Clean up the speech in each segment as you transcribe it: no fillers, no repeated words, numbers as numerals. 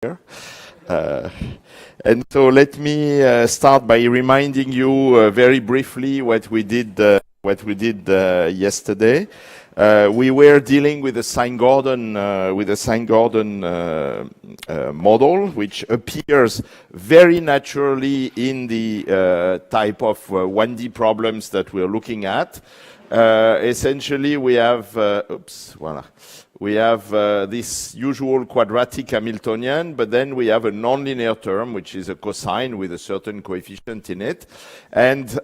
here. And so let me start by reminding you very briefly what we did yesterday. We were dealing with a Sine-Gordon model, which appears very naturally in the type of 1D problems that we're looking at. Essentially, we have this usual quadratic Hamiltonian, but then we have a nonlinear term, which is a cosine with a certain coefficient in it. And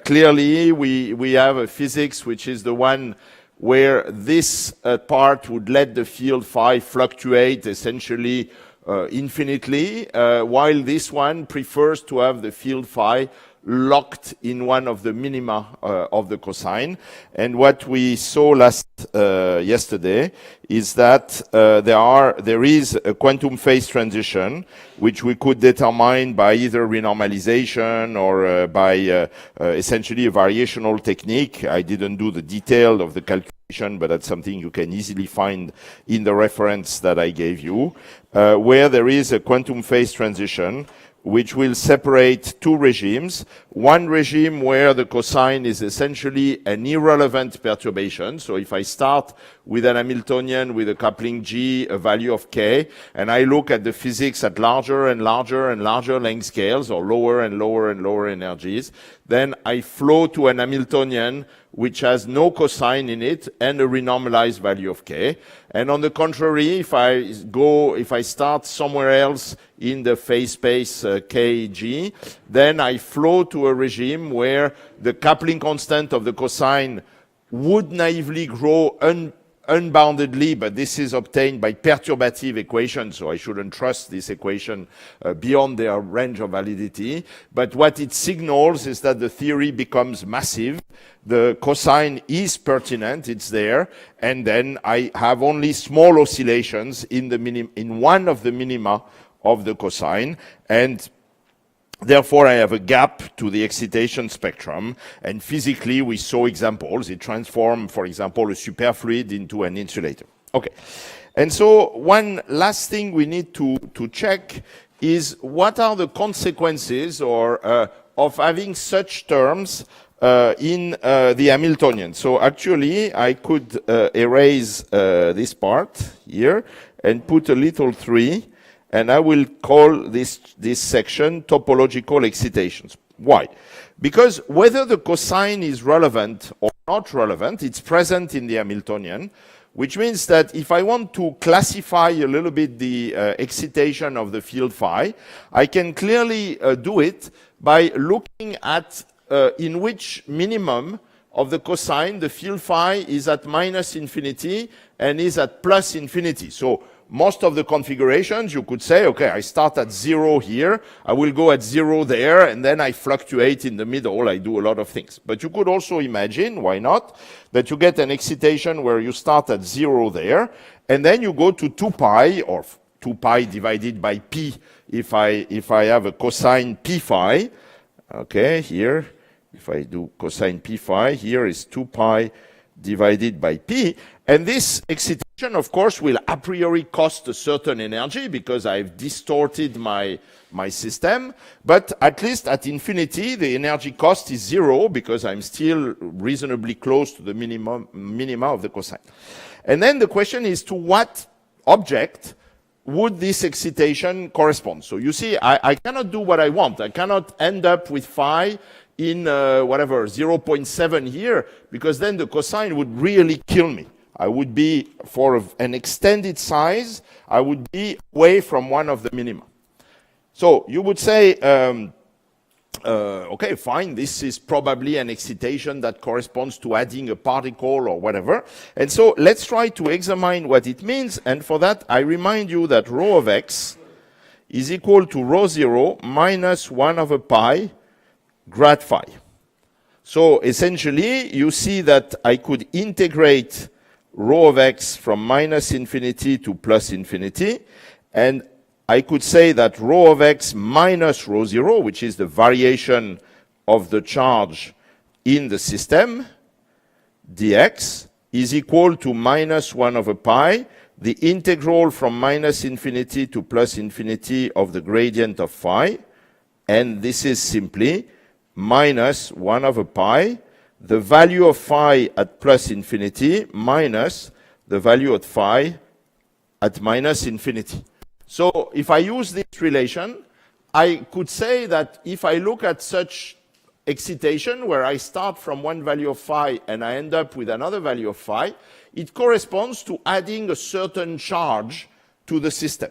clearly, we have a physics, which is the one where this part would let the field phi fluctuate essentially infinitely, while this one prefers to have the field phi locked in one of the minima of the cosine. And what we saw yesterday is that there is a quantum phase transition, which we could determine by either renormalization or by essentially a variational technique. I didn't do the detail of the calculation, but that's something you can easily find in the reference that I gave you, where there is a quantum phase transition which will separate two regimes. One regime where the cosine is essentially an irrelevant perturbation. So if I start with an Hamiltonian with a coupling G, a value of K, and I look at the physics at larger and larger and larger length scales, or lower and lower and lower energies, then I flow to an Hamiltonian which has no cosine in it and a renormalized value of K. And on the contrary, if I start somewhere else in the phase space Kg, then I flow to a regime where the coupling constant of the cosine would naively grow unboundedly, but this is obtained by perturbative equations, so I shouldn't trust this equation beyond their range of validity. But what it signals is that the theory becomes massive. The cosine is pertinent, it's there, and then I have only small oscillations in one of the minima of the cosine, and therefore, I have a gap to the excitation spectrum, and physically we saw examples. It transformed, for example, a superfluid into an insulator. Okay, and so one last thing we need to check is what are the consequences of having such terms in the Hamiltonian. So actually, I could erase this part here and put a little 3. And I will call this section topological excitations. Why? Because whether the cosine is relevant or not relevant, it's present in the Hamiltonian, which means that if I want to classify a little bit the excitation of the field phi, I can clearly do it by looking at in which minimum of the cosine the field phi is at minus infinity and is at plus infinity. So most of the configurations, you could say, okay, I start at 0 here, I will go at 0 there, and then I fluctuate in the middle, I do a lot of things. But you could also imagine, why not, that you get an excitation where you start at 0 there, and then you go to 2 pi, or 2 pi divided by p, if I have a cosine p phi. Okay, here, if I do cosine p phi, here is 2 pi divided by p, and this excitation, of course, will a priori cost a certain energy because I've distorted my system, but at least at infinity, the energy cost is 0 because I'm still reasonably close to the minima of the cosine. And then the question is, to what object would this excitation correspond? So you see, I cannot do what I want. I cannot end up with phi in 0.7 here, because then the cosine would really kill me. I would be, for an extended size, I would be away from one of the minima. So you would say, okay, fine, this is probably an excitation that corresponds to adding a particle or whatever. And so let's try to examine what it means. And for that, I remind you that rho of x is equal to rho 0 minus 1 over pi grad phi. So essentially, you see that I could integrate rho of x from minus infinity to plus infinity, and I could say that rho of x minus rho 0, which is the variation of the charge in the system, dx, is equal to minus 1 over pi the integral from minus infinity to plus infinity of the gradient of phi, and this is simply minus 1 over pi, the value of phi at plus infinity minus the value of phi at minus infinity. So if I use this relation, I could say that if I look at such excitation where I start from one value of phi and I end up with another value of phi, it corresponds to adding a certain charge to the system.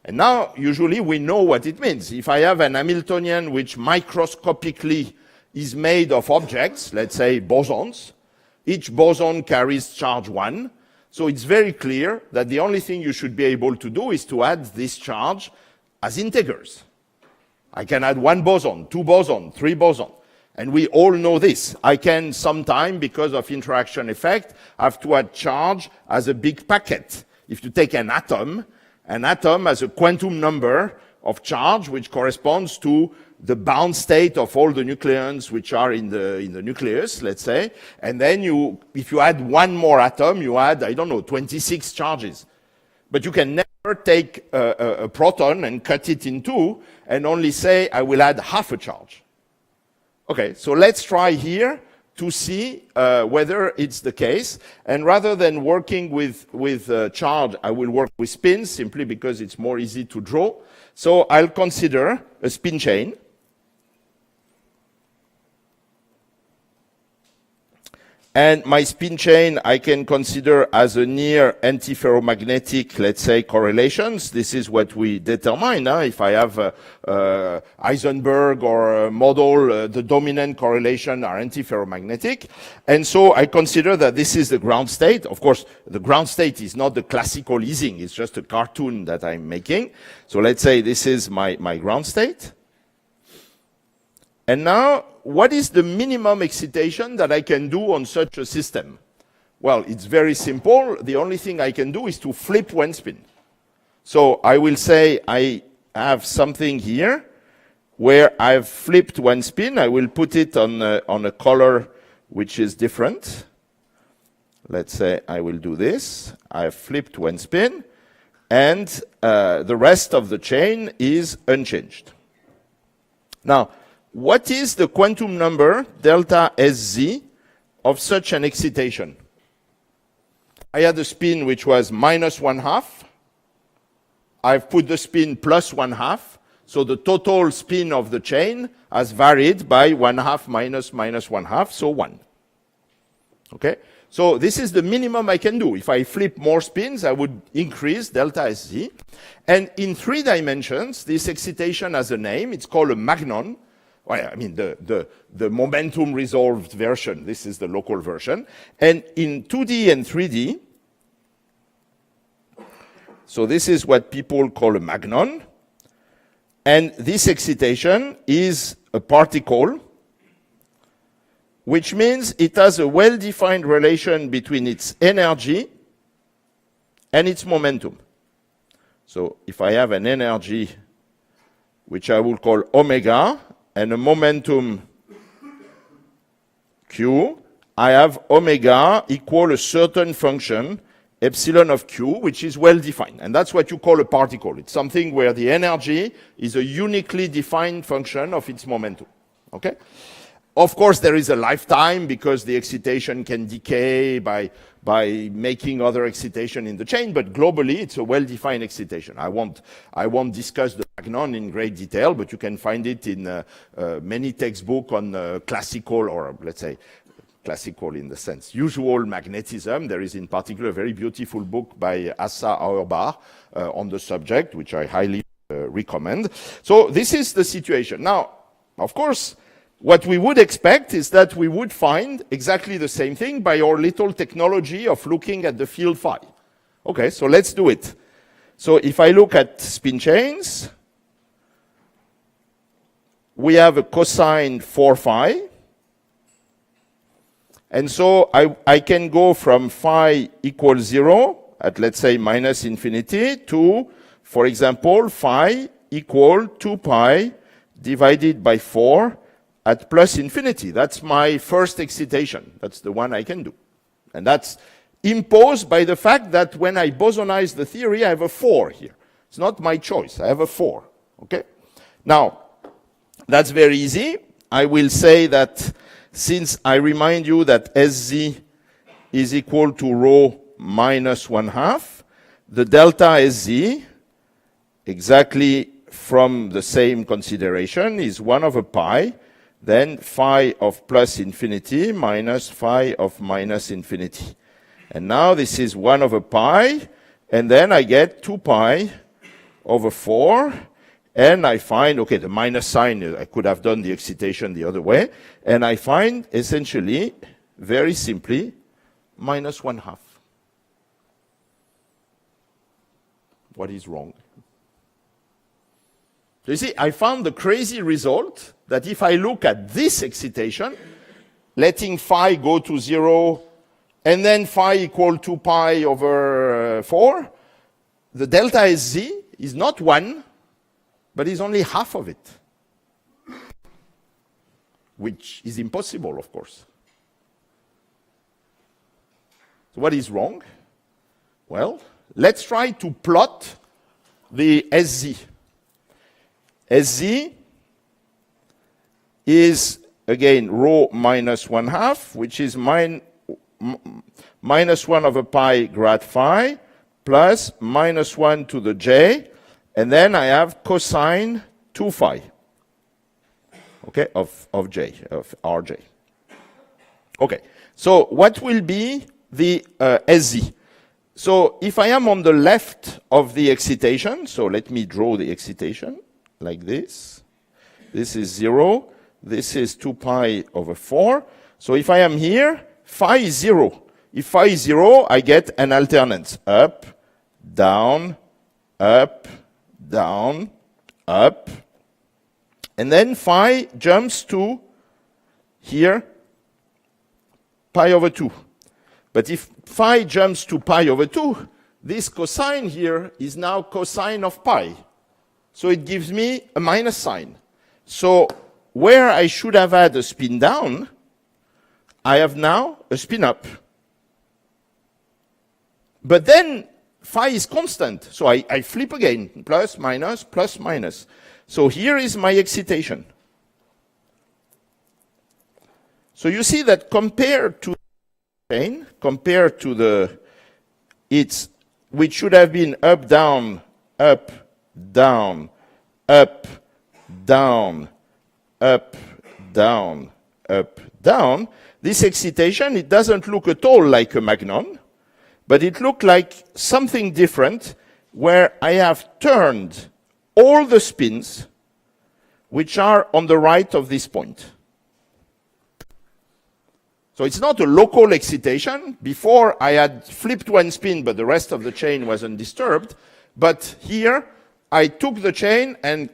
And now, usually, we know what it means. If I have an Hamiltonian which microscopically is made of objects, let's say bosons, each boson carries charge 1. So it's very clear that the only thing you should be able to do is to add this charge as integers. I can add 1 boson, 2 boson, 3 boson. And we all know this. I can sometime, because of interaction effect, have to add charge as a big packet. If you take an atom has a quantum number of charge which corresponds to the bound state of all the nucleons which are in the nucleus, let's say. And then if you add 1 more atom, you add, I don't know, 26 charges. But you can never take a proton and cut it in 2 and only say, I will add half a charge. Okay, so let's try here to see whether it's the case. And rather than working with charge, I will work with spins, simply because it's more easy to draw. So I'll consider a spin chain. And my spin chain I can consider as a near antiferromagnetic, let's say, correlations. This is what we determine. If I have Heisenberg or a model, the dominant correlation are antiferromagnetic. And so I consider that this is the ground state. Of course, the ground state is not the classical Ising. It's just a cartoon that I'm making. So let's say this is my ground state. And now, what is the minimum excitation that I can do on such a system? Well, it's very simple. The only thing I can do is to flip 1 spin. So I will say I have something here where I've flipped 1 spin. I will put it on a color which is different. Let's say I will do this. I've flipped 1 spin, and the rest of the chain is unchanged. Now, what is the quantum number, delta SZ, of such an excitation? I had a spin which was minus 1/2. I've put the spin plus 1/2. So the total spin of the chain has varied by 1/2 minus 1/2, so 1. Okay? So this is the minimum I can do. If I flip more spins, I would increase delta SZ. And in 3 dimensions, this excitation has a name. It's called a magnon. Well, I mean, the momentum resolved version. This is the local version. And in 2D and 3D, so this is what people call a magnon. And this excitation is a particle, which means it has a well-defined relation between its energy and its momentum. So if I have an energy, which I will call omega, and a momentum q, I have omega equal a certain function, epsilon of q, which is well defined. And that's what you call a particle. It's something where the energy is a uniquely defined function of its momentum. Okay? Of course, there is a lifetime, because the excitation can decay by making other excitation in the chain, but globally it's a well-defined excitation. I won't discuss the magnon in great detail, but you can find it in many textbooks on classical, or let's say classical in the sense usual magnetism. There is in particular a very beautiful book by Assa Auerbach on the subject, which I highly recommend. So this is the situation. Now, of course, what we would expect is that we would find exactly the same thing by our little technology of looking at the field phi. Okay, so let's do it. So if I look at spin chains, we have a cosine 4 phi. And so I can go from phi equals 0 at, let's say, minus infinity to, for example, phi equal 2 pi divided by 4 at plus infinity. That's my first excitation. That's the one I can do. And that's imposed by the fact that when I bosonize the theory, I have a 4 here. It's not my choice. I have a 4. Okay? Now, that's very easy. I will say that since I remind you that SZ is equal to rho minus 1/2, the delta SZ, exactly from the same consideration, is 1 over pi, then phi of plus infinity minus phi of minus infinity. And now this is 1 over pi, and then I get 2 pi over 4, and I find, okay, the minus sign, I could have done the excitation the other way, and I find essentially, very simply, minus 1/2. What is wrong? So you see, I found the crazy result that if I look at this excitation, letting phi go to 0, and then phi equal to pi over 4, the delta SZ is not 1, but is only half of it, which is impossible, of course. So what is wrong? Well, let's try to plot the SZ. SZ is, again, rho minus 1/2, which is minus 1 over pi grad phi, plus minus 1 to the j, and then I have cosine 2 phi, okay, of j, of rj. Okay, so what will be the SZ? So if I am on the left of the excitation, so let me draw the excitation like this. This is 0, this is 2 pi over 4. So if I am here, phi is 0. If phi is 0, I get an alternance, up, down, up, down, up, and then phi jumps to here, pi over 2. But if phi jumps to pi over 2, this cosine here is now cosine of pi. So it gives me a minus sign. So where I should have had a spin down, I have now a spin up. But then phi is constant, so I flip again, plus, minus, plus, minus. So here is my excitation. So you see that compared to which should have been up, down, up, down, up, down, up, down, up, down, this excitation, it doesn't look at all like a magnon, but it looked like something different where I have turned all the spins which are on the right of this point. So it's not a local excitation. Before I had flipped one spin, but the rest of the chain was undisturbed. But here, I took the chain and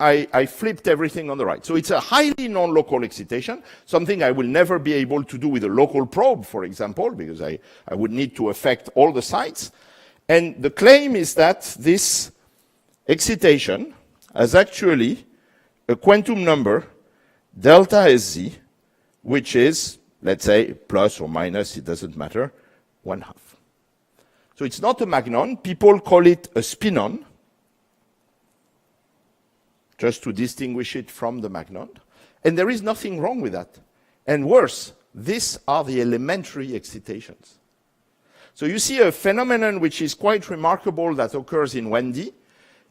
I flipped everything on the right. So it's a highly non-local excitation, something I will never be able to do with a local probe, for example, because I would need to affect all the sites. And the claim is that this excitation has actually a quantum number, delta SZ, which is, let's say, plus or minus, it doesn't matter, 1/2. So it's not a magnon. People call it a spinon, just to distinguish it from the magnon. And there is nothing wrong with that. And worse, these are the elementary excitations. So you see a phenomenon which is quite remarkable that occurs in 1D,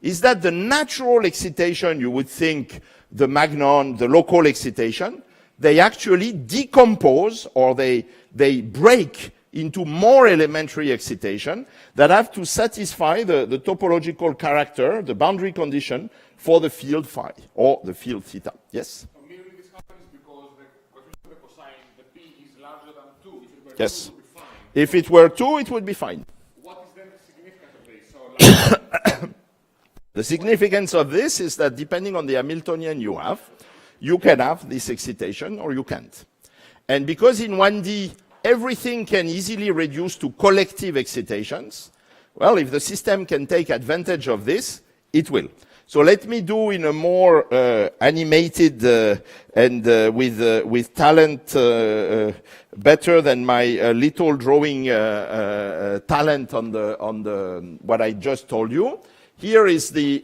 is that the natural excitation, you would think the magnon, the local excitation, they actually decompose or they break into more elementary excitation that have to satisfy the topological character, the boundary condition for the field phi or the field theta. Yes? So merely this happens because the coefficient of the cosine, the p is larger than 2. If it were Yes. 2, it would be fine. If it were 2, it would be fine. What is then the significance of this? So like, The significance of this is that depending on the Hamiltonian you can have this excitation or you can't. And because in 1D, everything can easily reduce to collective excitations, well, if the system can take advantage of this, it will. So let me do in a more animated and with talent better than my little drawing talent on the what I just told you. Here is the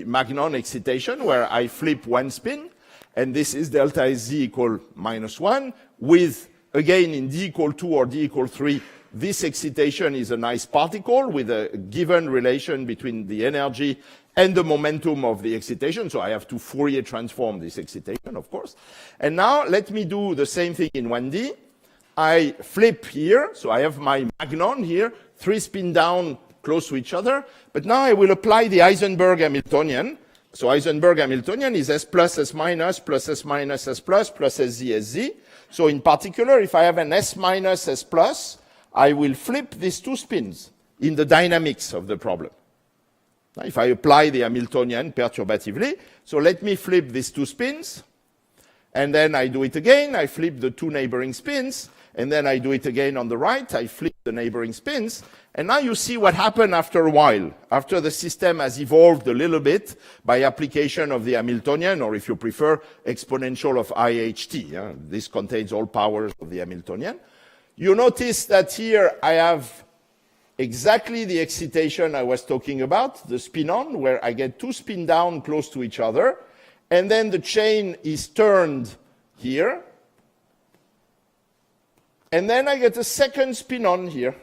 Magnon excitation where I flip one spin, and this is delta S z equal -1 with, again, in d equal 2 or d equal 3, this excitation is a nice particle with a given relation between the energy and the momentum of the excitation. So I have to Fourier transform this excitation, of course. And now let me do the same thing in 1D. I flip here, so I have my Magnon here, 3 spin down close to each other. But now I will apply the Heisenberg Hamiltonian. So Heisenberg Hamiltonian is S plus S minus plus S minus S plus S z S z. So in particular, if I have an S minus S plus, I will flip these 2 spins in the dynamics of the problem. If I apply the Hamiltonian perturbatively, so let me flip these 2 spins, and then I do it again, I flip the 2 neighboring spins, and then I do it again on the right, I flip the neighboring spins, and now you see what happened after a while, after the system has evolved a little bit by application of the Hamiltonian, or if you prefer, exponential of IHT. This contains all powers of the Hamiltonian. You notice that here I have exactly the excitation I was talking about, the spin-on, where I get 2 spin down close to each other, and then the chain is turned here, and then I get a second spin-on here.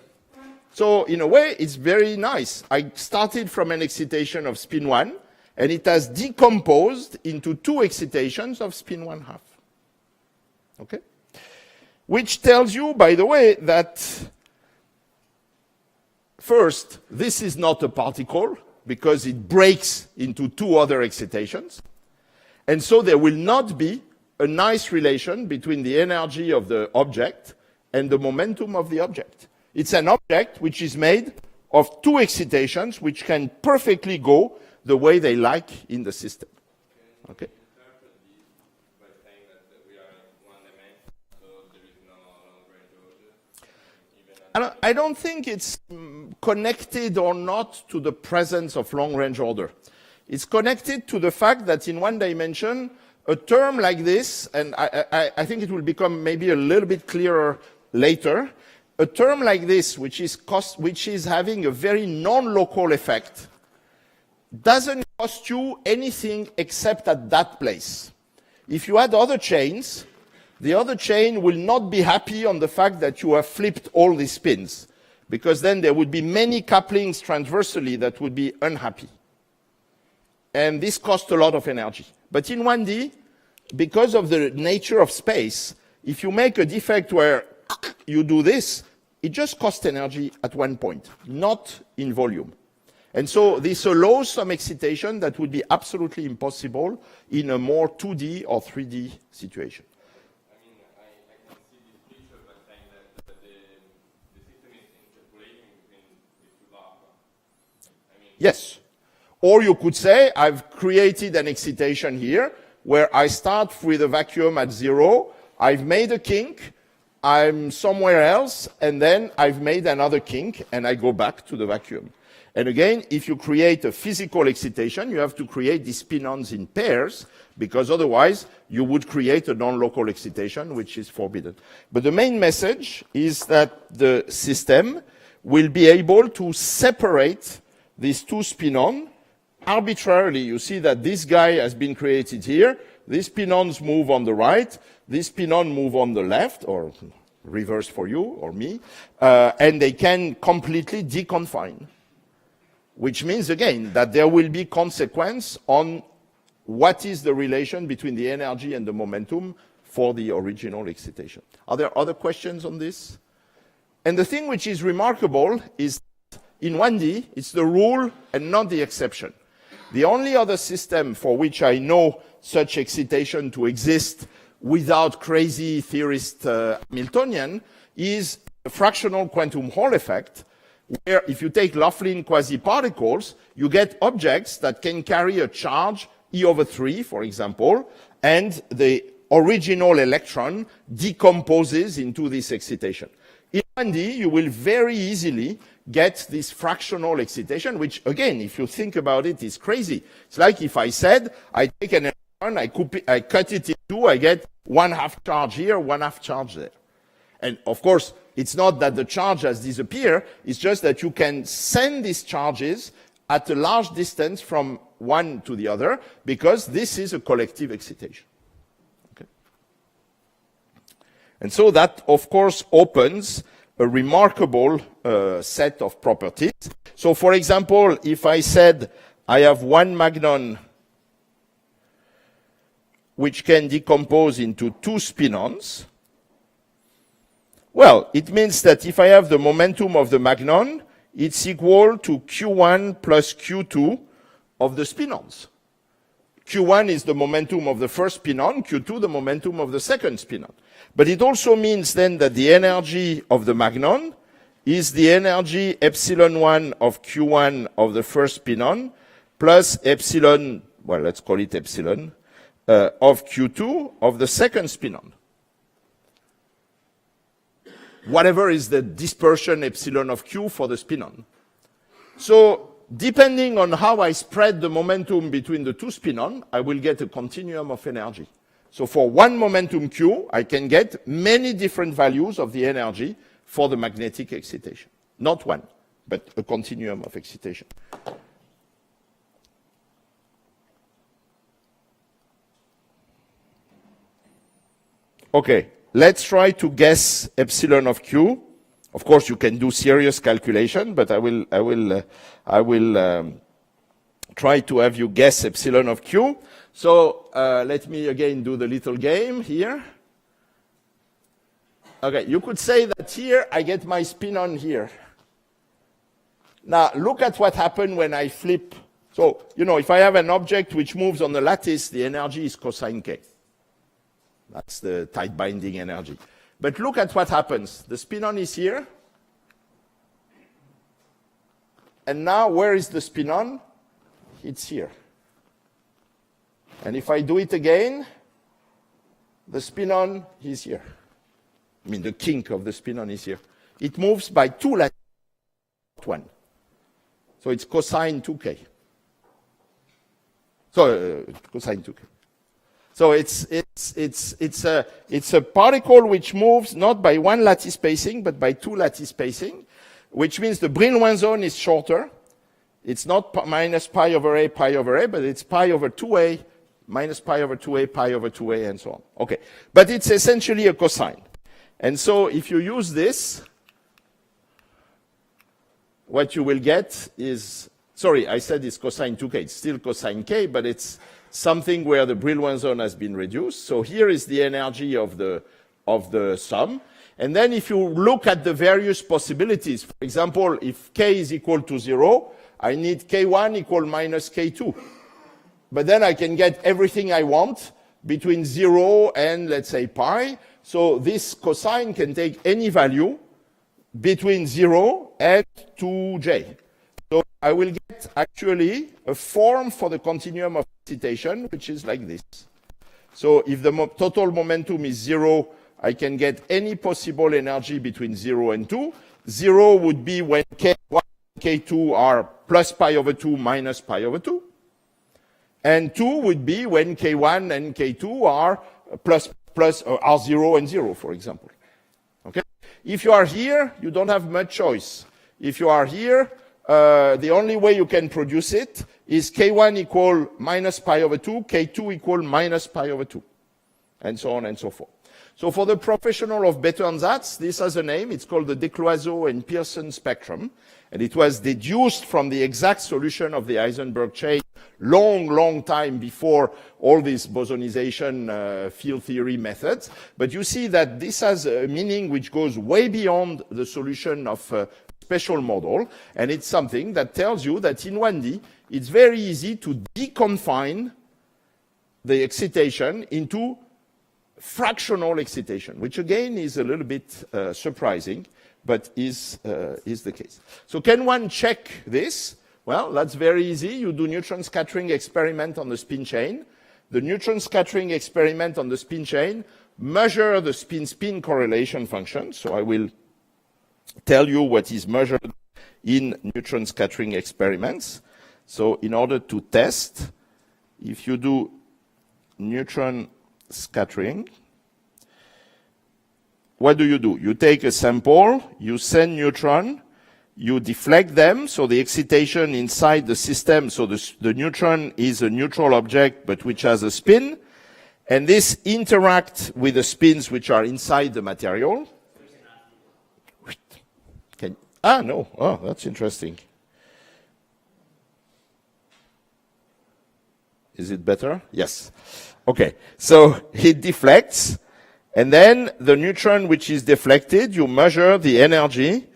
So in a way, it's very nice. I started from an excitation of spin 1, and it has decomposed into 2 excitations of spin 1/2. Okay? Which tells you, by the way, that first, this is not a particle because it breaks into 2 other excitations. And so there will not be a nice relation between the energy of the object and the momentum of the object. It's an object which is made of 2 excitations which can perfectly go the way they like in the system. Okay? I don't think it's connected or not to the presence of long-range order. It's connected to the fact that in 1 dimension, a term like this, and I think it will become maybe a little bit clearer later, a term like this, which is having a very non-local effect, doesn't cost you anything except at that place. If you add other chains, the other chain will not be happy on the fact that you have flipped all these spins, because then there would be many couplings transversally that would be unhappy. And this costs a lot of energy. But in 1D, because of the nature of space, if you make a defect where you do this, it just costs energy at one point, not in volume. And so this allows some excitation that would be absolutely impossible in a more 2D or 3D situation. Yes. Or you could say, I've created an excitation here where I start with a vacuum at 0, I've made a kink, I'm somewhere else, and then I've made another kink, and I go back to the vacuum. And again, if you create a physical excitation, you have to create these spin-ons in pairs, because otherwise you would create a non-local excitation, which is forbidden. But the main message is that the system will be able to separate these 2 spin-on arbitrarily. You see that this guy has been created here. These spin-ons move on the right. These spin-on move on the left, or reverse for you or me. And they can completely deconfine. Which means, again, that there will be consequence on what is the relation between the energy and the momentum for the original excitation. Are there other questions on this? And the thing which is remarkable is in 1D, it's the rule and not the exception. The only other system for which I know such excitation to exist without crazy theorist Hamiltonian is the fractional quantum Hall effect, where if you take Laughlin quasi-particles, you get objects that can carry a charge E/3, for example, and the original electron decomposes into this excitation. In 1D, you will very easily get this fractional excitation, which again, if you think about it, is crazy. It's like if I said, I take an electron, I cut it in two, I get 1/2 charge here, 1/2 charge there. And of course, it's not that the charge has disappeared, it's just that you can send these charges at a large distance from one to the other, because this is a collective excitation. Okay. And so that, of course, opens a remarkable set of properties. So, for example, if I said I have one magnon which can decompose into two spinons, well, it means that if I have the momentum of the magnon, it's equal to Q1 plus Q2 of the spinons. Q1 is the momentum of the first spinon, Q2 the momentum of the second spinon. But it also means then that the energy of the magnon is the energy epsilon 1 of Q1 of the first spinon plus epsilon, well, let's call it epsilon, of Q2 of the second spinon. Whatever is the dispersion epsilon of Q for the spinon. So, depending on how I spread the momentum between the two spinon, I will get a continuum of energy. So for one momentum Q, I can get many different values of the energy for the magnetic excitation. Not one, but a continuum of excitation. Okay, let's try to guess epsilon of Q. Of course, you can do serious calculation, but I will try to have you guess epsilon of Q. So let me again do the little game here. Okay, you could say that here I get my spinon here. Now look at what happened when I flip. So, you know, if I have an object which moves on the lattice, the energy is cosine k. That's the tight binding energy. But look at what happens. The spinon is here. And now where is the spinon? It's here. And if I do it again, the spinon is here. I mean, the kink of the spinon is here. It moves by 2 lattice, 1. So it's cosine 2k. So cosine 2k. So it's a particle which moves not by 1 lattice spacing, but by 2 lattice spacing, which means the Brillouin zone is shorter. It's not minus pi over a, but it's pi over 2a, minus pi over 2a, pi over 2a, and so on. Okay, but it's essentially a cosine. And so if you use this, what you will get is, sorry, I said it's cosine 2k. It's still cosine k, but it's something where the Brillouin zone has been reduced. So here is the energy of the sum. And then if you look at the various possibilities, for example, if k is equal to 0, I need k1 equal minus k2. But then I can get everything I want between 0 and, let's say, pi. So this cosine can take any value between 0 and 2j. So I will get actually a form for the continuum of excitation, which is like this. So if the total momentum is 0, I can get any possible energy between 0 and 2. 0 would be when k1 and k2 are plus pi over 2 minus pi over 2. And 2 would be when k1 and k2 are are 0 and 0, for example. Okay? If you are here, you don't have much choice. If you are here, the only way you can produce it is k1 equal minus pi over 2, k2 equal minus pi over 2, and so on and so forth. So for the professional of Bethe-Ansatz, this has a name. It's called the Descloiseau and Pearson spectrum. And it was deduced from the exact solution of the Heisenberg chain long time before all these bosonization field theory methods. But you see that this has a meaning which goes way beyond the solution of a special model. And it's something that tells you that in 1D, it's very easy to deconfine the excitation into fractional excitation, which again is a little bit surprising, but is the case. So can one check this? Well, that's very easy. You do neutron scattering experiment on the spin chain. The neutron scattering experiment on the spin chain measure the spin-spin correlation function. So I will tell you what is measured in neutron scattering experiments. So in order to test, if you do neutron scattering, what do? You take a sample, you send neutron, you deflect them, so the excitation inside the system, so the neutron is a neutral object but which has a spin, and this interacts with the spins which are inside the material. No. Oh, that's interesting. Is it better? Yes. Okay. So it deflects, and then the neutron which is deflected, you measure the energy,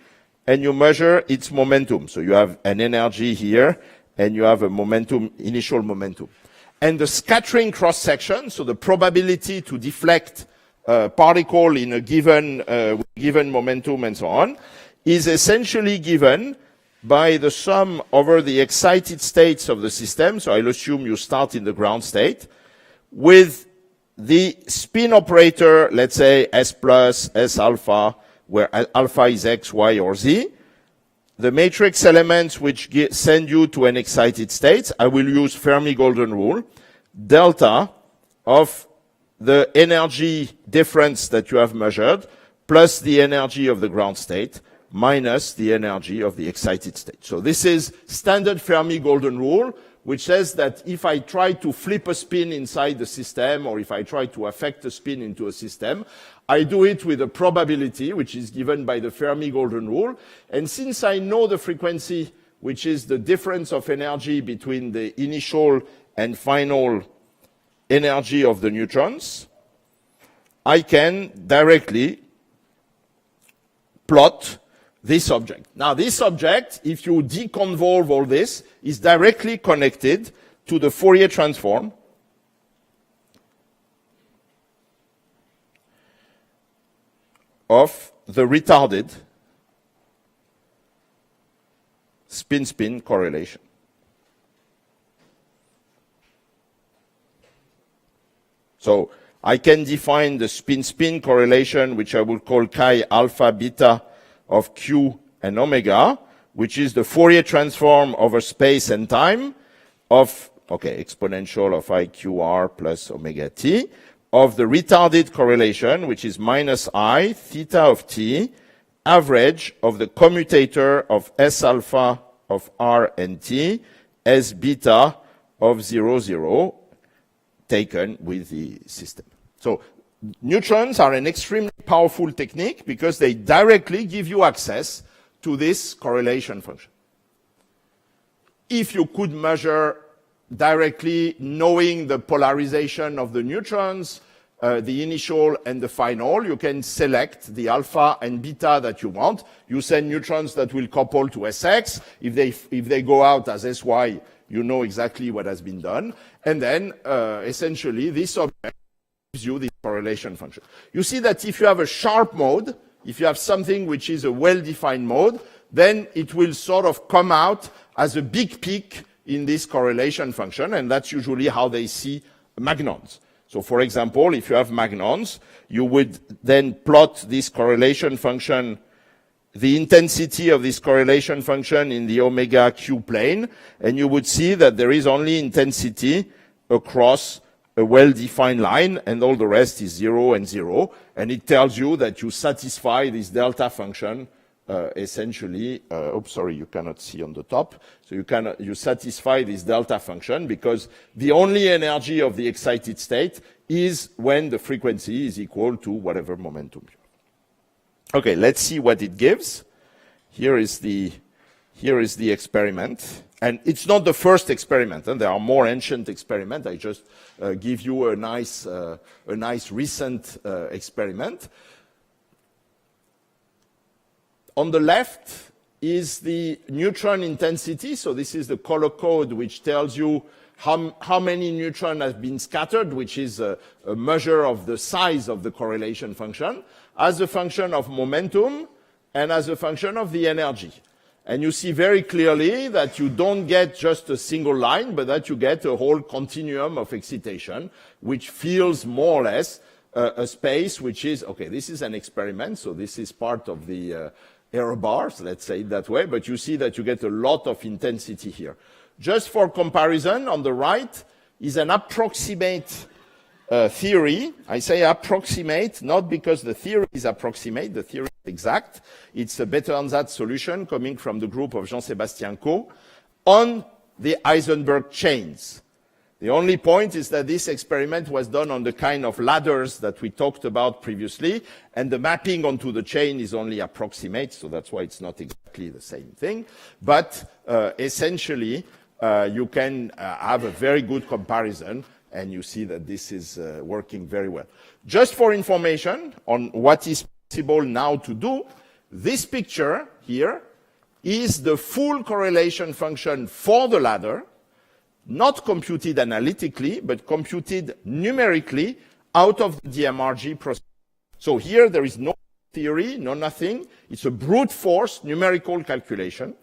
and you measure its momentum. So you have an energy here, and you have a momentum, initial momentum. And the scattering cross-section, so the probability to deflect a particle in a given momentum and so on, is essentially given by the sum over the excited states of the system. So I'll assume you start in the ground state with the spin operator, let's say S plus, S alpha, where alpha is X, Y, or Z. The matrix elements which send you to an excited state, I will use Fermi golden rule, delta of the energy difference that you have measured plus the energy of the ground state minus the energy of the excited state. So this is standard Fermi golden rule, which says that if I try to flip a spin inside the system, or if I try to affect a spin into a system, I do it with a probability, which is given by the Fermi golden rule. And since I know the frequency, which is the difference of energy between the initial and final energy of the neutrons, I can directly plot this object. Now, this object, if you deconvolve all this, is directly connected to the Fourier transform of the retarded spin-spin correlation. So I can define the spin-spin correlation, which I will call chi alpha beta of Q and omega, which is the Fourier transform over space and time of, exponential of IQR plus omega t, of the retarded correlation, which is minus I theta of t, average of the commutator of S alpha of R and T, S beta of 0, 0, taken with the system. So neutrons are an extremely powerful technique because they directly give you access to this correlation function. If you could measure directly, knowing the polarization of the neutrons, the initial and the final, you can select the alpha and beta that you want. You send neutrons that will couple to Sx. If they go out as Sy, you know exactly what has been done. And then, essentially, this object gives you the correlation function. You see that if you have a sharp mode, if you have something which is a well-defined mode, then it will sort of come out as a big peak in this correlation function, and that's usually how they see magnons. So for example, if you have magnons, you would then plot this correlation function, the intensity of this correlation function in the omega q plane, and you would see that there is only intensity across a well-defined line, and all the rest is 0 and 0, and it tells you that you satisfy this delta function essentially, sorry, you cannot see on the top. So you satisfy this delta function because the only energy of the excited state is when the frequency is equal to whatever momentum. Okay, let's see what it gives. Here is the experiment. And it's not the first experiment, and there are more ancient experiments. I just give you a nice recent experiment. On the left is the neutron intensity. So this is the color code which tells you how many neutrons have been scattered, which is a measure of the size of the correlation function, as a function of momentum and as a function of the energy. And you see very clearly that you don't get just a single line, but that you get a whole continuum of excitation, which feels more or less a space which is, okay, this is an experiment, so this is part of the error bars, let's say it that way, but you see that you get a lot of intensity here. Just for comparison, on the right is an approximate theory. I say approximate, not because the theory is approximate, the theory is exact. It's a better-than-that solution coming from the group of Jean-Sébastien Coe on the Heisenberg chains. The only point is that this experiment was done on the kind of ladders that we talked about previously, and the mapping onto the chain is only approximate, so that's why it's not exactly the same thing. But essentially, you can have a very good comparison, and you see that this is working very well. Just for information on what is possible now to do, this picture here is the full correlation function for the ladder, not computed analytically, but computed numerically out of the Giamarchi process. So here there is no theory, no nothing. It's a brute force numerical calculation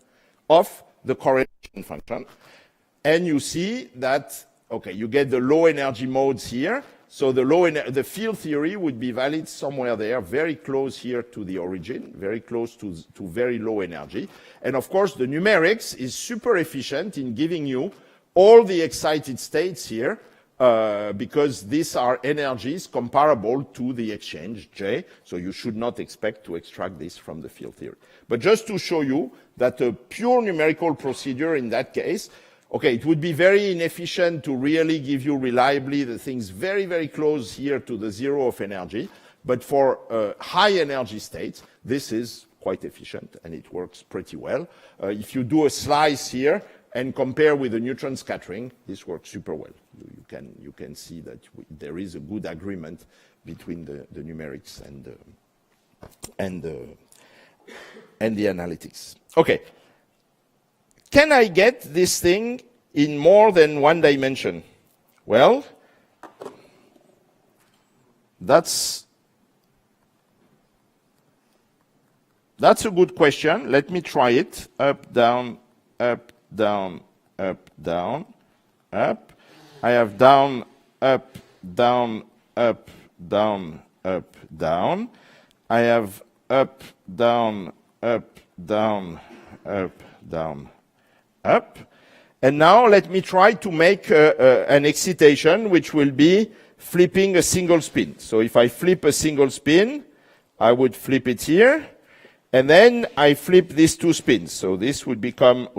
of the correlation function. And you see that, okay, you get the low energy modes here. So the field theory would be valid somewhere there, very close here to the origin, very close to very low energy. And of course, the numerics is super efficient in giving you all the excited states here, because these are energies comparable to the exchange J, so you should not expect to extract this from the field theory. But just to show you that a pure numerical procedure in that case, okay, it would be very inefficient to really give you reliably the things very, very close here to the zero of energy, but for high energy states, this is quite efficient and it works pretty well. If you do a slice here, and compare with the neutron scattering, this works super well. You can see that there is a good agreement between the numerics and the analytics. Okay. Can I get this thing in more than one dimension? Well, that's a good question. Let me try it. Up, down, up, down, up, down, up. I have down, up, down, up, down, up, down. I have up, down, up, down, up, down, up. And now let me try to make an excitation which will be flipping a single spin. So if I flip a single spin, I would flip it here. And then I flip these two spins. So this would become,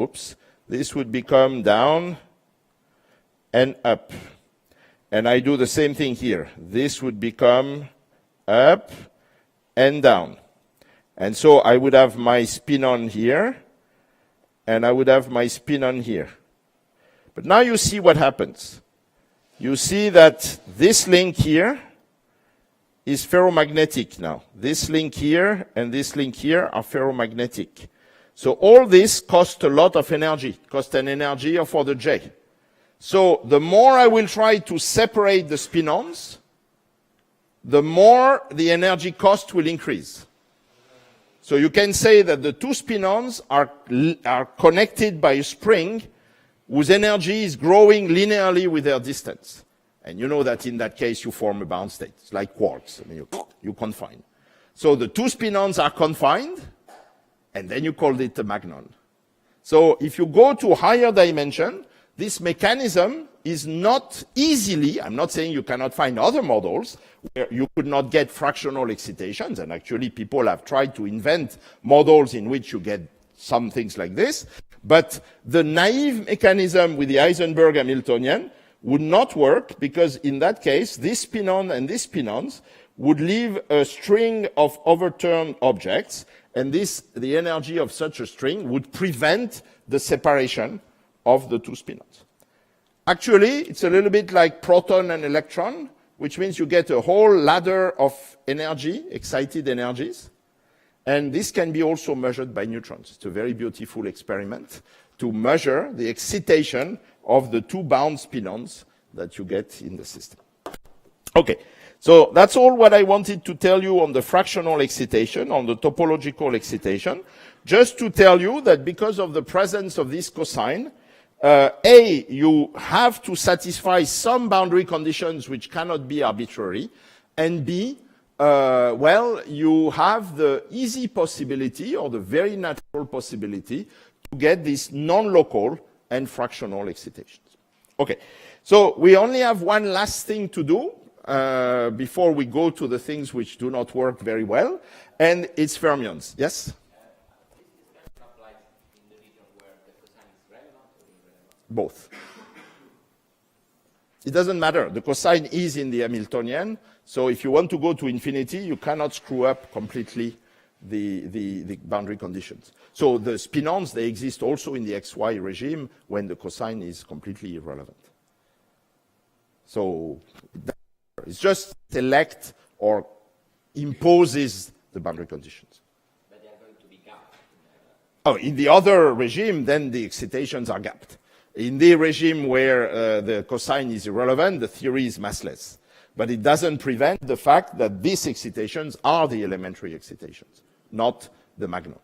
this would become down and up. And I do the same thing here. This would become up and down. And so I would have my spin on here, and I would have my spin on here. But now you see what happens. You see that this link here is ferromagnetic now. This link here and this link here are ferromagnetic. So all this costs a lot of energy, costs an energy of order J. So the more I will try to separate the spin-ons, the more the energy cost will increase. So you can say that the two spin-ons are connected by a spring whose energy is growing linearly with their distance. And you know that in that case you form a bound state. It's like quarks. I mean, you confine. So the two spin-ons are confined, and then you call it a magnon. So if you go to higher dimension, this mechanism is not easily, I'm not saying you cannot find other models where you could not get fractional excitations, and actually people have tried to invent models in which you get some things like this, but the naive mechanism with the Heisenberg Hamiltonian would not work, because in that case, this spin-on and this spin-ons would leave a string of overturned objects, and the energy of such a string would prevent the separation of the two spin-ons. Actually, it's a little bit like proton and electron, which means you get a whole ladder of energy, excited energies, and this can be also measured by neutrons. It's a very beautiful experiment to measure the excitation of the two bound spin-ons that you get in the system. Okay. So that's all what I wanted to tell you on the fractional excitation, on the topological excitation. Just to tell you that because of the presence of this cosine, A, you have to satisfy some boundary conditions which cannot be arbitrary, and B, Well, you have the easy possibility or the very natural possibility to get these non-local and fractional excitations. Okay, so we only have one last thing to do before we go to the things which do not work very well, and it's fermions. Yes? Both. It doesn't matter. The cosine is in the Hamiltonian, so if you want to go to infinity, you cannot screw up completely the boundary conditions. So the spinons, they exist also in the XY regime when the cosine is completely irrelevant. So it's just select or imposes the boundary conditions. But they are going to be gapped. Oh, in the other regime, then the excitations are gapped. In the regime where the cosine is irrelevant, the theory is massless. But it doesn't prevent the fact that these excitations are the elementary excitations, not the magnum.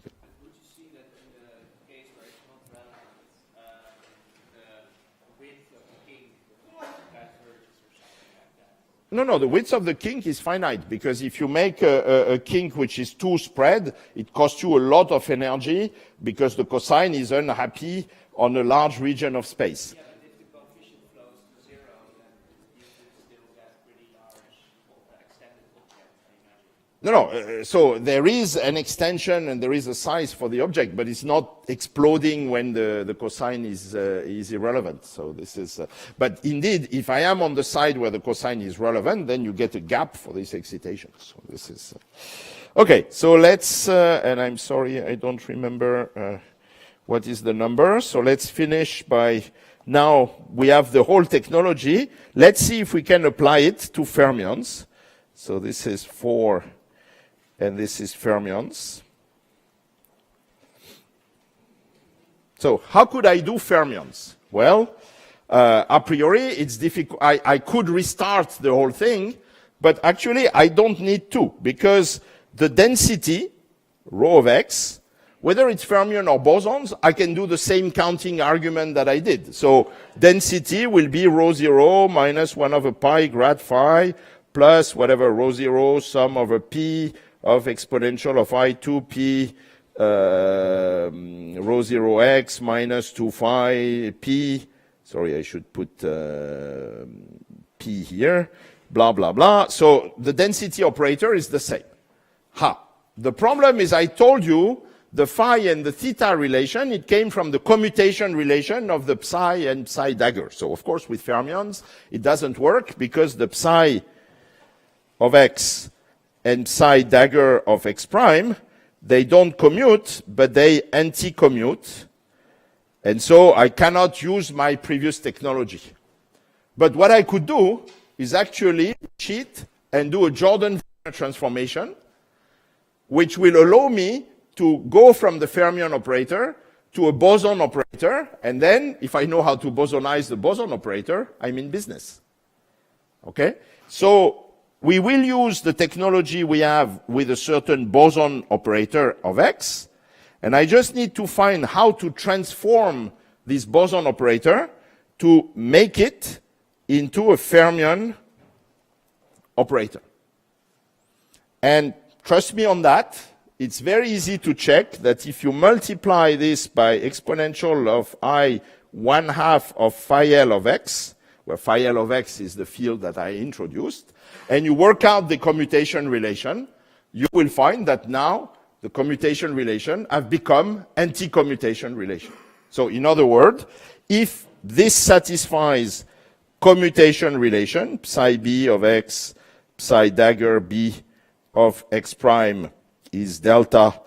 Would you see that in the case where it's not relevant, the width of the kink diverges or something like that? No, the width of the kink is finite, because if you make a kink which is too spread, it costs you a lot of energy, because the cosine is unhappy on a large region of space. Yeah, but if the coefficient flows to zero, then you should still get pretty large extended objects, I imagine. No, so there is an extension and there is a size for the object, but it's not exploding when the cosine is irrelevant. So this is, but indeed, if I am on the side where the cosine is relevant, then you get a gap for this excitation. So this is, okay, so let's, and I'm sorry, I don't remember what is the number. So let's finish by, now we have the whole technology. Let's see if we can apply it to fermions. So this is 4. And this is fermions. So how could I do fermions? Well, a priori, it's difficult. I could restart the whole thing, but actually I don't need to, because the density, rho of x, whether it's fermion or bosons, I can do the same counting argument that I did. So density will be rho 0 minus 1 over pi grad phi plus whatever rho 0 sum over p of exponential of I2p rho 0x minus 2 phi p. Sorry, I should put p here, blah, blah, blah. So the density operator is the same. The problem is I told you the phi and the theta relation, it came from the commutation relation of the psi and psi dagger. So of course with fermions, it doesn't work because the psi of x and psi dagger of x prime, they don't commute, but they anti-commute. And so I cannot use my previous technology. But what I could do is actually cheat and do a Jordan transformation, which will allow me to go from the fermion operator to a boson operator, and then, if I know how to bosonize the boson operator, I'm in business. Okay? So, we will use the technology we have with a certain boson operator of x, and I just need to find how to transform this boson operator to make it into a fermion operator. And trust me on that, it's very easy to check that if you multiply this by exponential of I 1/2 of phi L of x, where phi L of x is the field that I introduced, and you work out the commutation relation, you will find that now the commutation relation have become anti-commutation relation. So in other words, if this satisfies commutation relation, psi b of x, psi dagger b of x prime is delta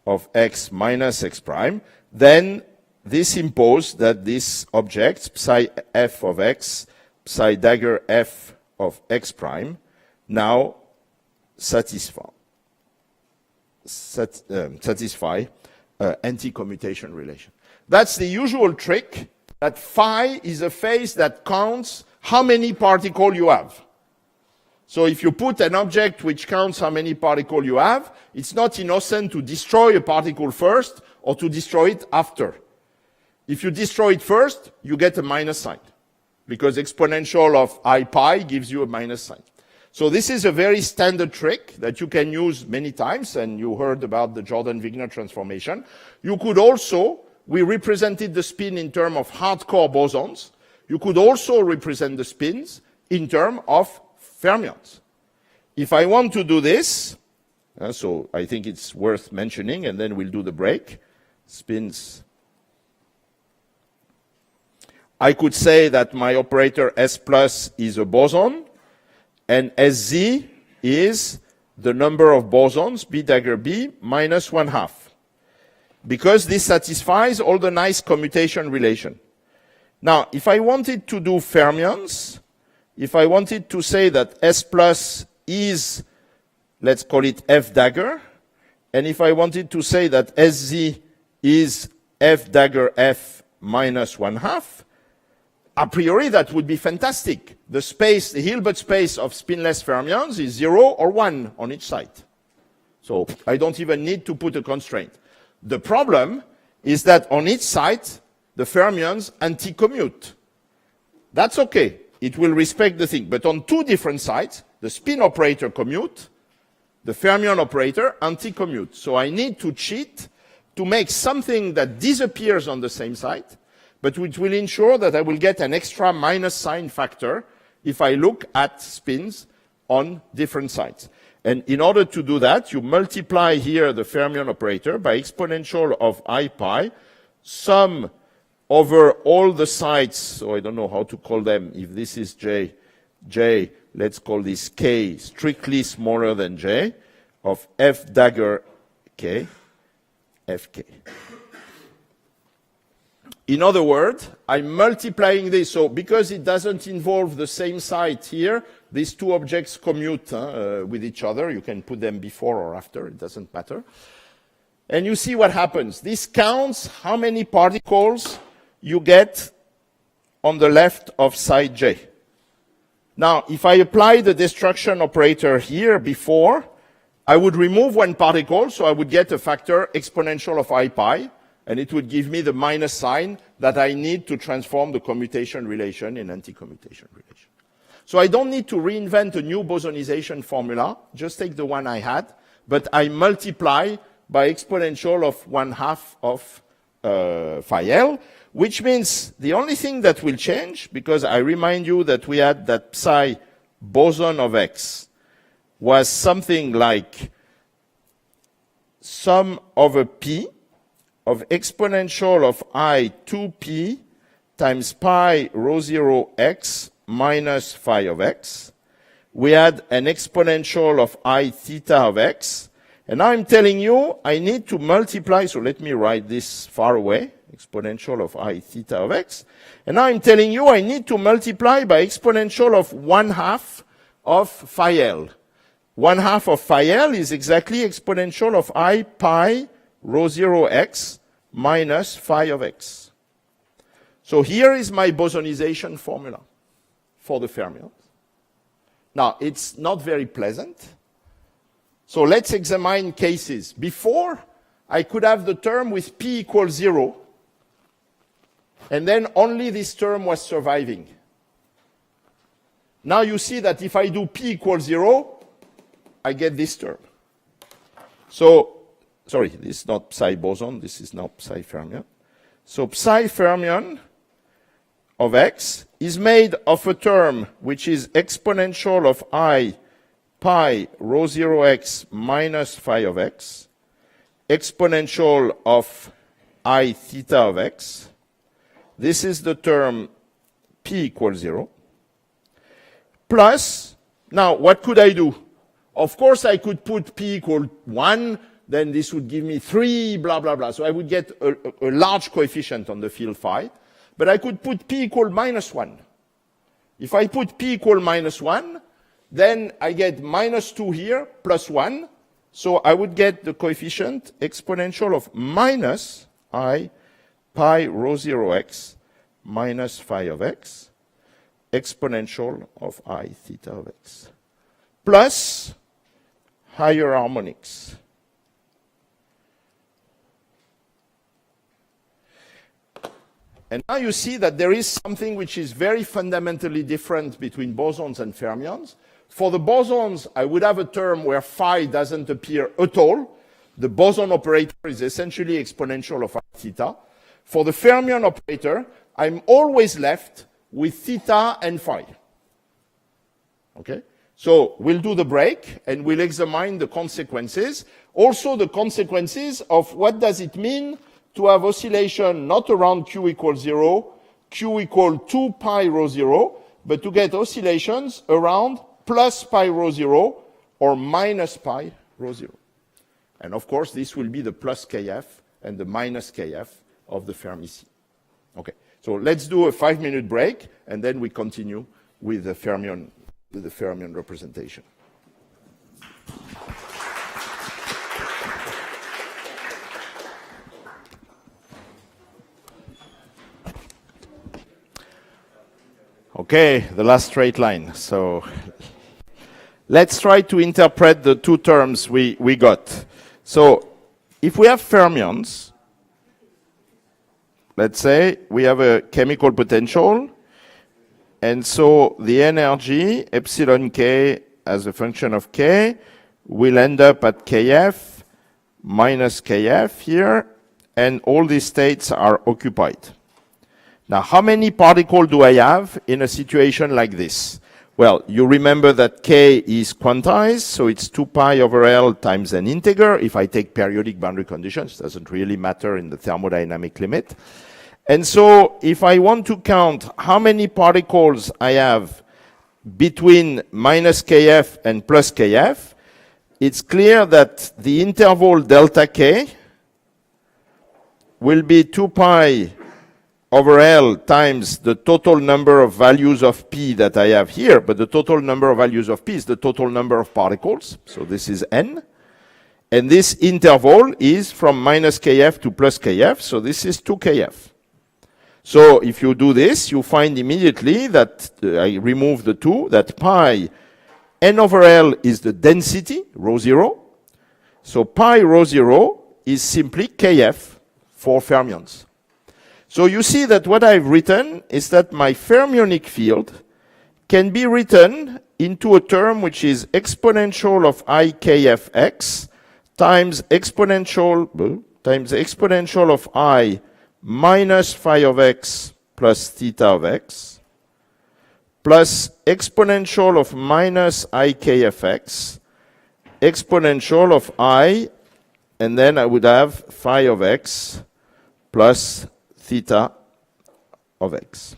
of x minus x prime, then this imposes that this object, psi f of x, psi dagger f of x prime, now satisfy anti-commutation relation. That's the usual trick, that phi is a phase that counts how many particles you have. So if you put an object which counts how many particles you have, it's not innocent to destroy a particle first or to destroy it after. If you destroy it first, you get a minus sign, because exponential of I pi gives you a minus sign. So this is a very standard trick that you can use many times, and you heard about the Jordan-Wigner transformation. You could also, we represented the spin in terms of hardcore bosons. You could also represent the spins in terms of fermions. If I want to do this, so I think it's worth mentioning, and then we'll do the break. Spins. I could say that my operator S plus is a boson, and Sz is the number of bosons, B dagger B, minus 1/2. Because this satisfies all the nice commutation relation. Now, if I wanted to do fermions, if I wanted to say that S plus is, let's call it F dagger, and if I wanted to say that Sz is F dagger F minus 1/2, a priori that would be fantastic. The space, the Hilbert space of spinless fermions is 0 or 1 on each side. So I don't even need to put a constraint. The problem is that on each side, the fermions anti-commute. That's okay. It will respect the thing. But on two different sides, the spin operator commute, the fermion operator anti-commute. So I need to cheat to make something that disappears on the same side, but which will ensure that I will get an extra minus sign factor if I look at spins on different sides. And in order to do that, you multiply here the fermion operator by exponential of I pi, sum over all the sides, so I don't know how to call them. If this is J, let's call this K, strictly smaller than J, of F dagger K, Fk. In other words, I'm multiplying this. So because it doesn't involve the same site here, these two objects commute with each other. You can put them before or after. It doesn't matter. And you see what happens. This counts how many particles you get on the left of side J. Now, if I apply the destruction operator here before, I would remove one particle, so I would get a factor exponential of I pi, and it would give me the minus sign that I need to transform the commutation relation in anti-commutation relation. So I don't need to reinvent a new bosonization formula, just take the one I had, but I multiply by exponential of 1/2 of phi L, which means the only thing that will change, because I remind you that we had that psi boson of X was something like sum over P of exponential of I 2P times pi rho 0 X minus phi of X. We had an exponential of I theta of X. And now I'm telling you I need to multiply, so let me write this far away, exponential of I theta of X. And now I'm telling you I need to multiply by exponential of 1/2 of phi L. 1/2 of phi L is exactly exponential of I pi rho 0 X minus phi of X. So here is my bosonization formula for the fermions. Now, it's not very pleasant. So let's examine cases. Before, I could have the term with P equals 0, and then only this term was surviving. Now you see that if I do P equals 0, I get this term. So, sorry, this is not psi boson, this is not psi fermion. So psi fermion of X is made of a term which is exponential of I pi rho 0 X minus phi of X, exponential of I theta of X. This is the term P equals 0. Plus, now what could I do? Of course, I could put P equal 1, then this would give me 3, blah, blah, blah. So I would get a large coefficient on the field phi. But I could put P equal minus 1. If I put P equal minus 1, then I get minus 2 here, plus 1. So I would get the coefficient exponential of minus I pi rho 0 X minus phi of X, exponential of I theta of X, plus higher harmonics. And now you see that there is something which is very fundamentally different between bosons and fermions. For the bosons, I would have a term where phi doesn't appear at all. The boson operator is essentially exponential of theta. For the fermion operator, I'm always left with theta and phi. Okay? So we'll do the break and we'll examine the consequences. Also the consequences of what does it mean to have oscillation not around q equals 0, q equal 2 pi rho 0, but to get oscillations around plus pi rho 0 or minus pi rho 0. And of course, this will be the plus kf and the minus kf of the Fermi C. Okay, so let's do a 5-minute break, and then we continue with the fermion representation. Okay, the last straight line. So let's try to interpret the two terms we got. So if we have fermions, let's say we have a chemical potential, and so the energy, epsilon k as a function of k, will end up at kf minus kf here, and all these states are occupied. Now, how many particles do I have in a situation like this? Well, you remember that k is quantized, so it's 2 pi over L times an integer. If I take periodic boundary conditions, it doesn't really matter in the thermodynamic limit. And so if I want to count how many particles I have between minus kf and plus kf, it's clear that the interval delta k will be 2 pi over L times the total number of values of P that I have here, but the total number of values of P is the total number of particles, so this is N. And this interval is from minus kf to plus kf, so this is 2 kf. So if you do this, you find immediately that, I remove the 2, that pi N over L is the density, rho 0. So pi rho 0 is simply kf for fermions. So you see that what I've written is that my fermionic field can be written into a term which is exponential of I kfx times exponential of I minus phi of x plus theta of x plus exponential of minus I kfx exponential of I, and then I would have phi of x plus theta of x.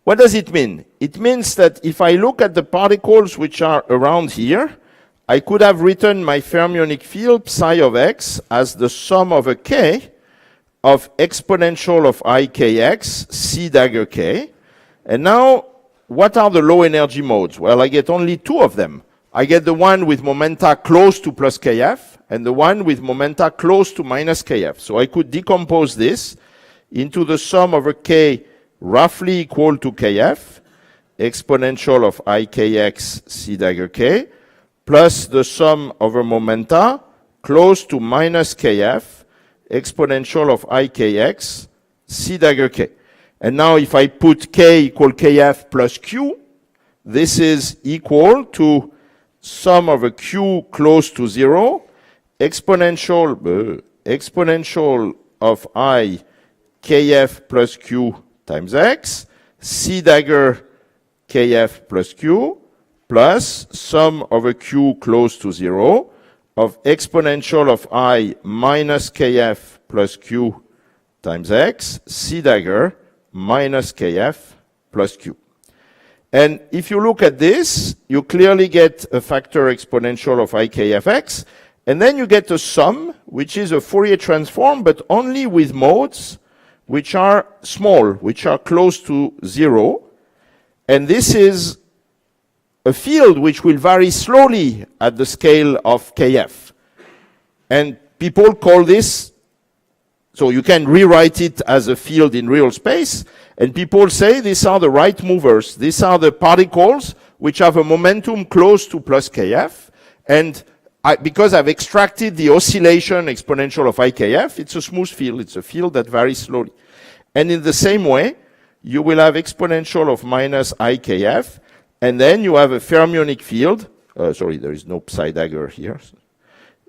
What does it mean? It means that if I look at the particles which are around here, I could have written my fermionic field psi of x as the sum of a k of exponential of I kx c dagger k. And now, what are the low energy modes? Well, I get only 2 of them. I get the one with momenta close to plus kf, and the one with momenta close to minus kf. So I could decompose this into the sum of a k roughly equal to kf, exponential of I kx c dagger k, plus the sum over momenta close to minus kf, exponential of I kx c dagger k. And now if I put k equal kf plus q, this is equal to sum of a q close to 0, exponential of I kf plus q times x, c dagger kf plus q, plus sum of a q close to 0 of exponential of I minus kf plus q times x, c dagger minus kf plus q. And if you look at this, you clearly get a factor exponential of I kfx, and then you get a sum, which is a Fourier transform, but only with modes which are small, which are close to 0. And this is a field which will vary slowly at the scale of kf. And people call this, so you can rewrite it as a field in real space, and people say these are the right movers. These are the particles which have a momentum close to plus kf, and because I've extracted the oscillation exponential of IKF, it's a smooth field. It's a field that varies slowly. And in the same way, you will have exponential of minus IKF, And then you have a fermionic field. Sorry, there is no psi dagger here.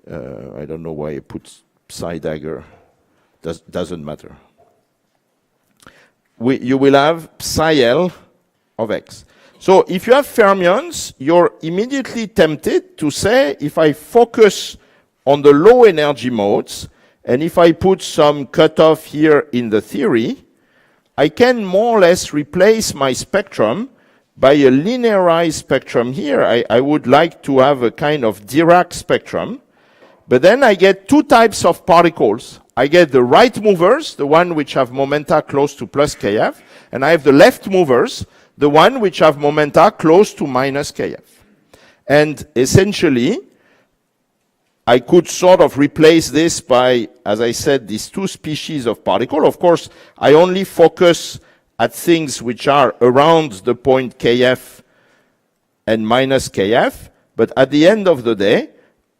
I don't know why I put psi dagger. Doesn't matter. You will have psi L of x. So if you have fermions, you're immediately tempted to say, if I focus on the low energy modes, and if I put some cutoff here in the theory, I can more or less replace my spectrum by a linearized spectrum here. I would like to have a kind of Dirac spectrum, but then I get two types of particles. I get the right movers, the one which have momenta close to plus kf, and I have the left movers, the one which have momenta close to minus kf. And essentially, I could sort of replace this by, as I said, these two species of particle. Of course, I only focus at things which are around the point kf and minus kf, but at the end of the day,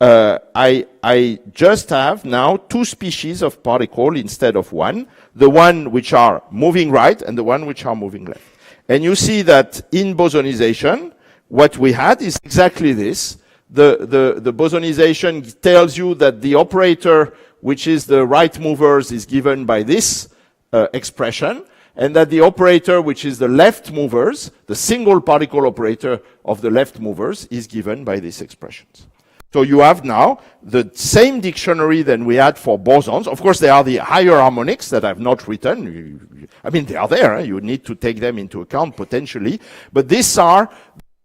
I just have now two species of particle instead of one, the one which are moving right and the one which are moving left. And you see that in bosonization, what we had is exactly this. The bosonization tells you that the operator, which is the right movers, is given by this expression, and that the operator, which is the left movers, the single particle operator of the left movers, is given by these expressions. So you have now the same dictionary than we had for bosons. Of course, there are the higher harmonics that I've not written. I mean, they are there. You need to take them into account potentially. But these are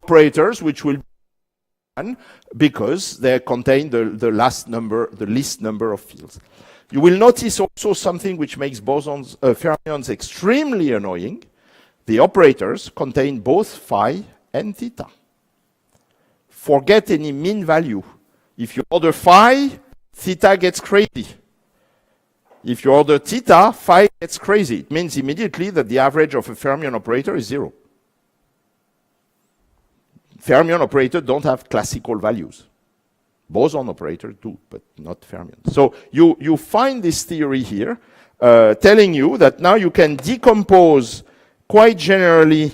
operators which will because they contain the least number of fields. You will notice also something which makes bosons, fermions extremely annoying. The operators contain both phi and theta. Forget any mean value. If you order phi, theta gets crazy. If you order theta, phi gets crazy. It means immediately that the average of a fermion operator is 0. Fermion operators don't have classical values. Boson operators do, but not fermions. So you find this theory here telling you that now you can decompose quite generally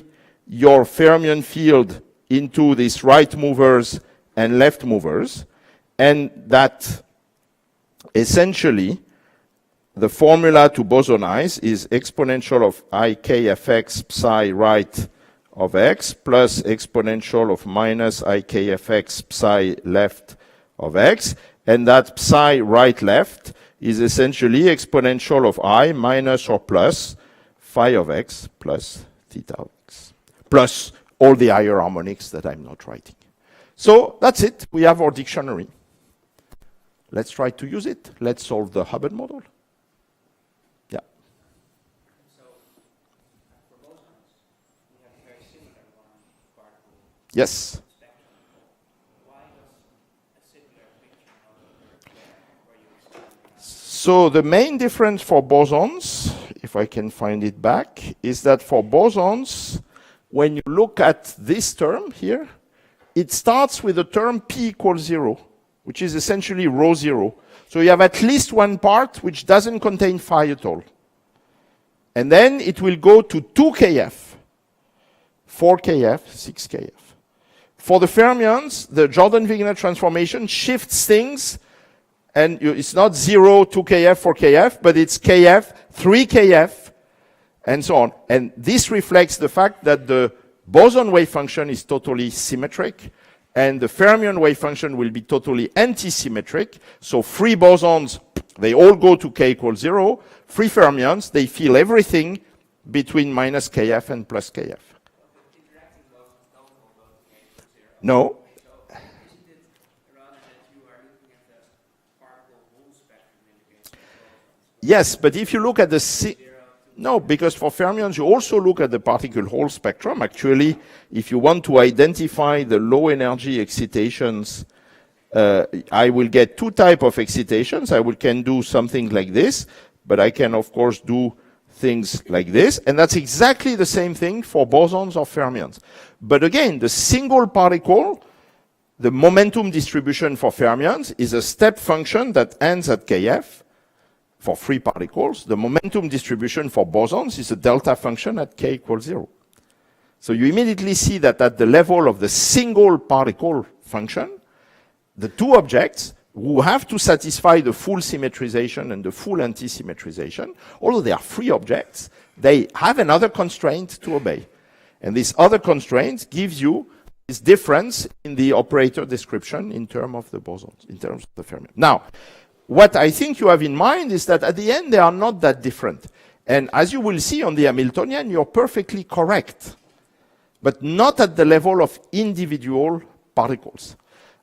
your fermion field into these right movers and left movers, and that essentially the formula to bosonize is exponential of ikfx psi right of x plus exponential of minus ikfx psi left of x, and that psi right left is essentially exponential of I minus or plus phi of x plus theta of x, plus all the higher harmonics that I'm not writing. So that's it. We have our dictionary. Let's try to use it. Let's solve the Hubbard model. Yeah. So, for bosons, we have a very similar one particle Yes. spectrum. Why does a similar picture not occur where you expand? So the main difference for bosons, if I can find it back, is that for bosons, when you look at this term here, it starts with the term p equals 0, which is essentially rho 0. So you have at least one part which doesn't contain phi at all. And then it will go to 2kf, 4kf, 6kf. For the fermions, the Jordan-Wigner transformation shifts things, and it's not 0, 2kf, 4kf, but it's kf, 3kf, and so on. And this reflects the fact that the boson wave function is totally symmetric, and the fermion wave function will be totally anti-symmetric. So free bosons, they all go to k equals 0. Free fermions, they feel everything between minus kf and plus kf. No. So isn't it rather that you are looking at the particle whole spectrum in the case of bosons? Yes, but if you look at the no, because for fermions you also look at the particle whole spectrum. Actually, if you want to identify the low energy excitations, I will get two types of excitations. Can do something like this, but I can of course do things like this, and that's exactly the same thing for bosons or fermions. But again, the single particle, the momentum distribution for fermions is a step function that ends at kf. For free particles, the momentum distribution for bosons is a delta function at k equals 0. So you immediately see that at the level of the single particle function, the two objects who have to satisfy the full symmetrization and the full anti-symmetrization, although they are free objects, they have another constraint to obey. And this other constraint gives you this difference in the operator description in terms of the bosons, in terms of the fermion. Now, what I think you have in mind is that at the end they are not that different. And as you will see on the Hamiltonian, you're perfectly correct, but not at the level of individual particles.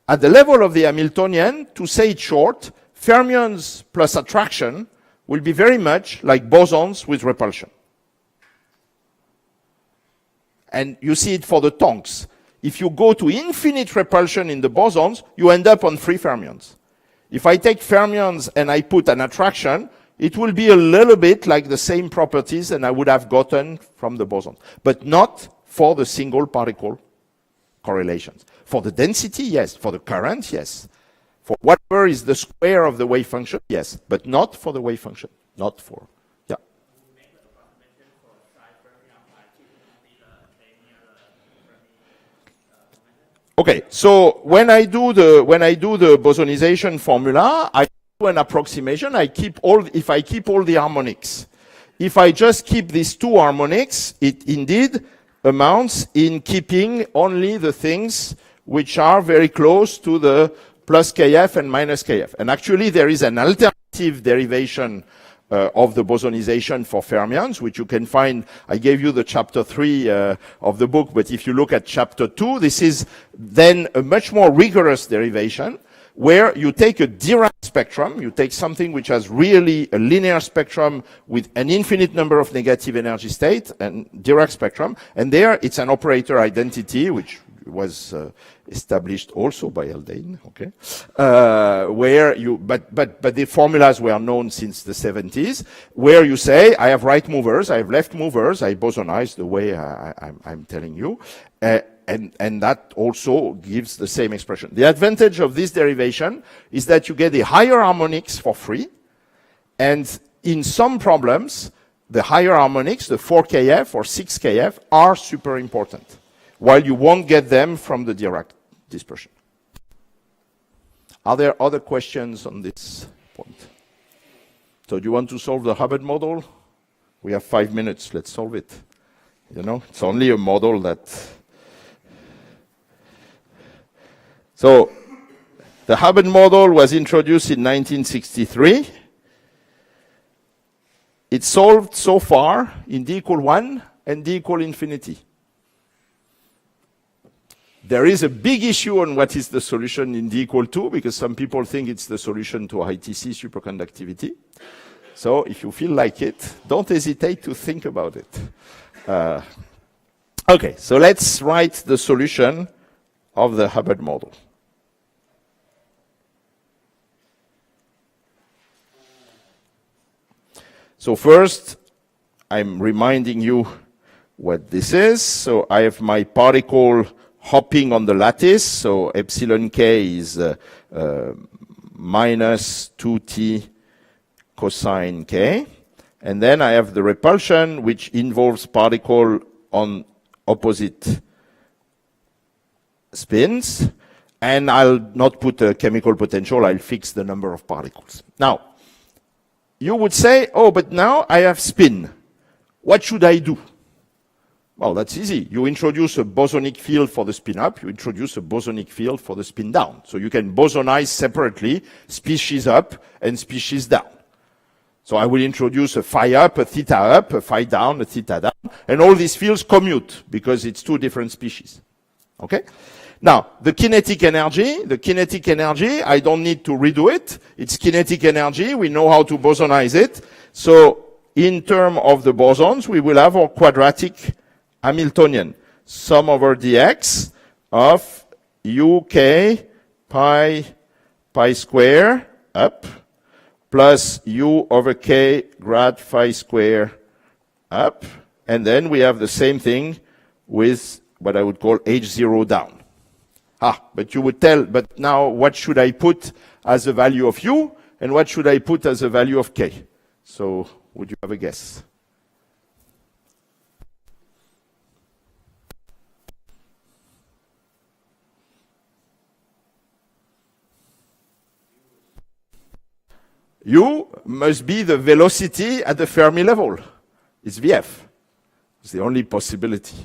At the level of the Hamiltonian, to say it short, fermions plus attraction will be very much like bosons with repulsion. And you see it for the tonks. If you go to infinite repulsion in the bosons, you end up on 3 fermions. If I take fermions and I put an attraction, it will be a little bit like the same properties than I would have gotten from the boson, but not for the single particle correlations. For the density, yes. For the current, yes. For whatever is the square of the wave function, yes, but not for the wave function. Not for, yeah. Okay, so when I do the bosonization formula, I do an approximation. If I keep all the harmonics. If I just keep these 2 harmonics, it indeed amounts in keeping only the things which are very close to the plus kf and minus kf. And actually there is an alternative derivation of the bosonization for fermions, which you can find. I gave you the chapter 3 of the book, but if you look at chapter 2, this is then a much more rigorous derivation where you take a Dirac spectrum, you take something which has really a linear spectrum with an infinite number of negative energy states, and Dirac spectrum, and there it's an operator identity, which was established also by Haldane, okay? But the formulas were known since the 70s, where you say, I have right movers, I have left movers, I bosonize the way I'm telling you, and that also gives the same expression. The advantage of this derivation is that you get the higher harmonics for free, and in some problems, the higher harmonics, the 4kF or 6kF, are super important, while you won't get them from the Dirac dispersion. Are there other questions on this point? So do you want to solve the Hubbard model? We have 5 minutes, let's solve it. You know, it's only a model that... So, the Hubbard model was introduced in 1963. It's solved so far in d equal 1 and d equal infinity. There is a big issue on what is the solution in d equal 2, because some people think it's the solution to ITC superconductivity. So, if you feel like it, don't hesitate to think about it. Okay, so let's write the solution of the Hubbard model. So first, I'm reminding you what this is. So I have my particle hopping on the lattice. So epsilon k is minus 2t cosine k. And then I have the repulsion, which involves particle on opposite spins. And I'll not put a chemical potential, I'll fix the number of particles. Now, you would say, oh, but now I have spin. What should I do? Well, that's easy. You introduce a bosonic field for the spin up, you introduce a bosonic field for the spin down. So you can bosonize separately species up and species down. So I will introduce a phi up, a theta up, a phi down, a theta down, and all these fields commute because it's 2 different species. Okay? Now, the kinetic energy, I don't need to redo it. It's kinetic energy. We know how to bosonize it. So, in terms of the bosons, we will have our quadratic Hamiltonian. Sum over dx of uk pi square up plus u over k grad phi square up. And then we have the same thing with what I would call h0 down. But you would tell, but now what should I put as a value of u, and what should I put as a value of k? So, would you have a guess? U must be the velocity at the Fermi level. It's VF. It's the only possibility.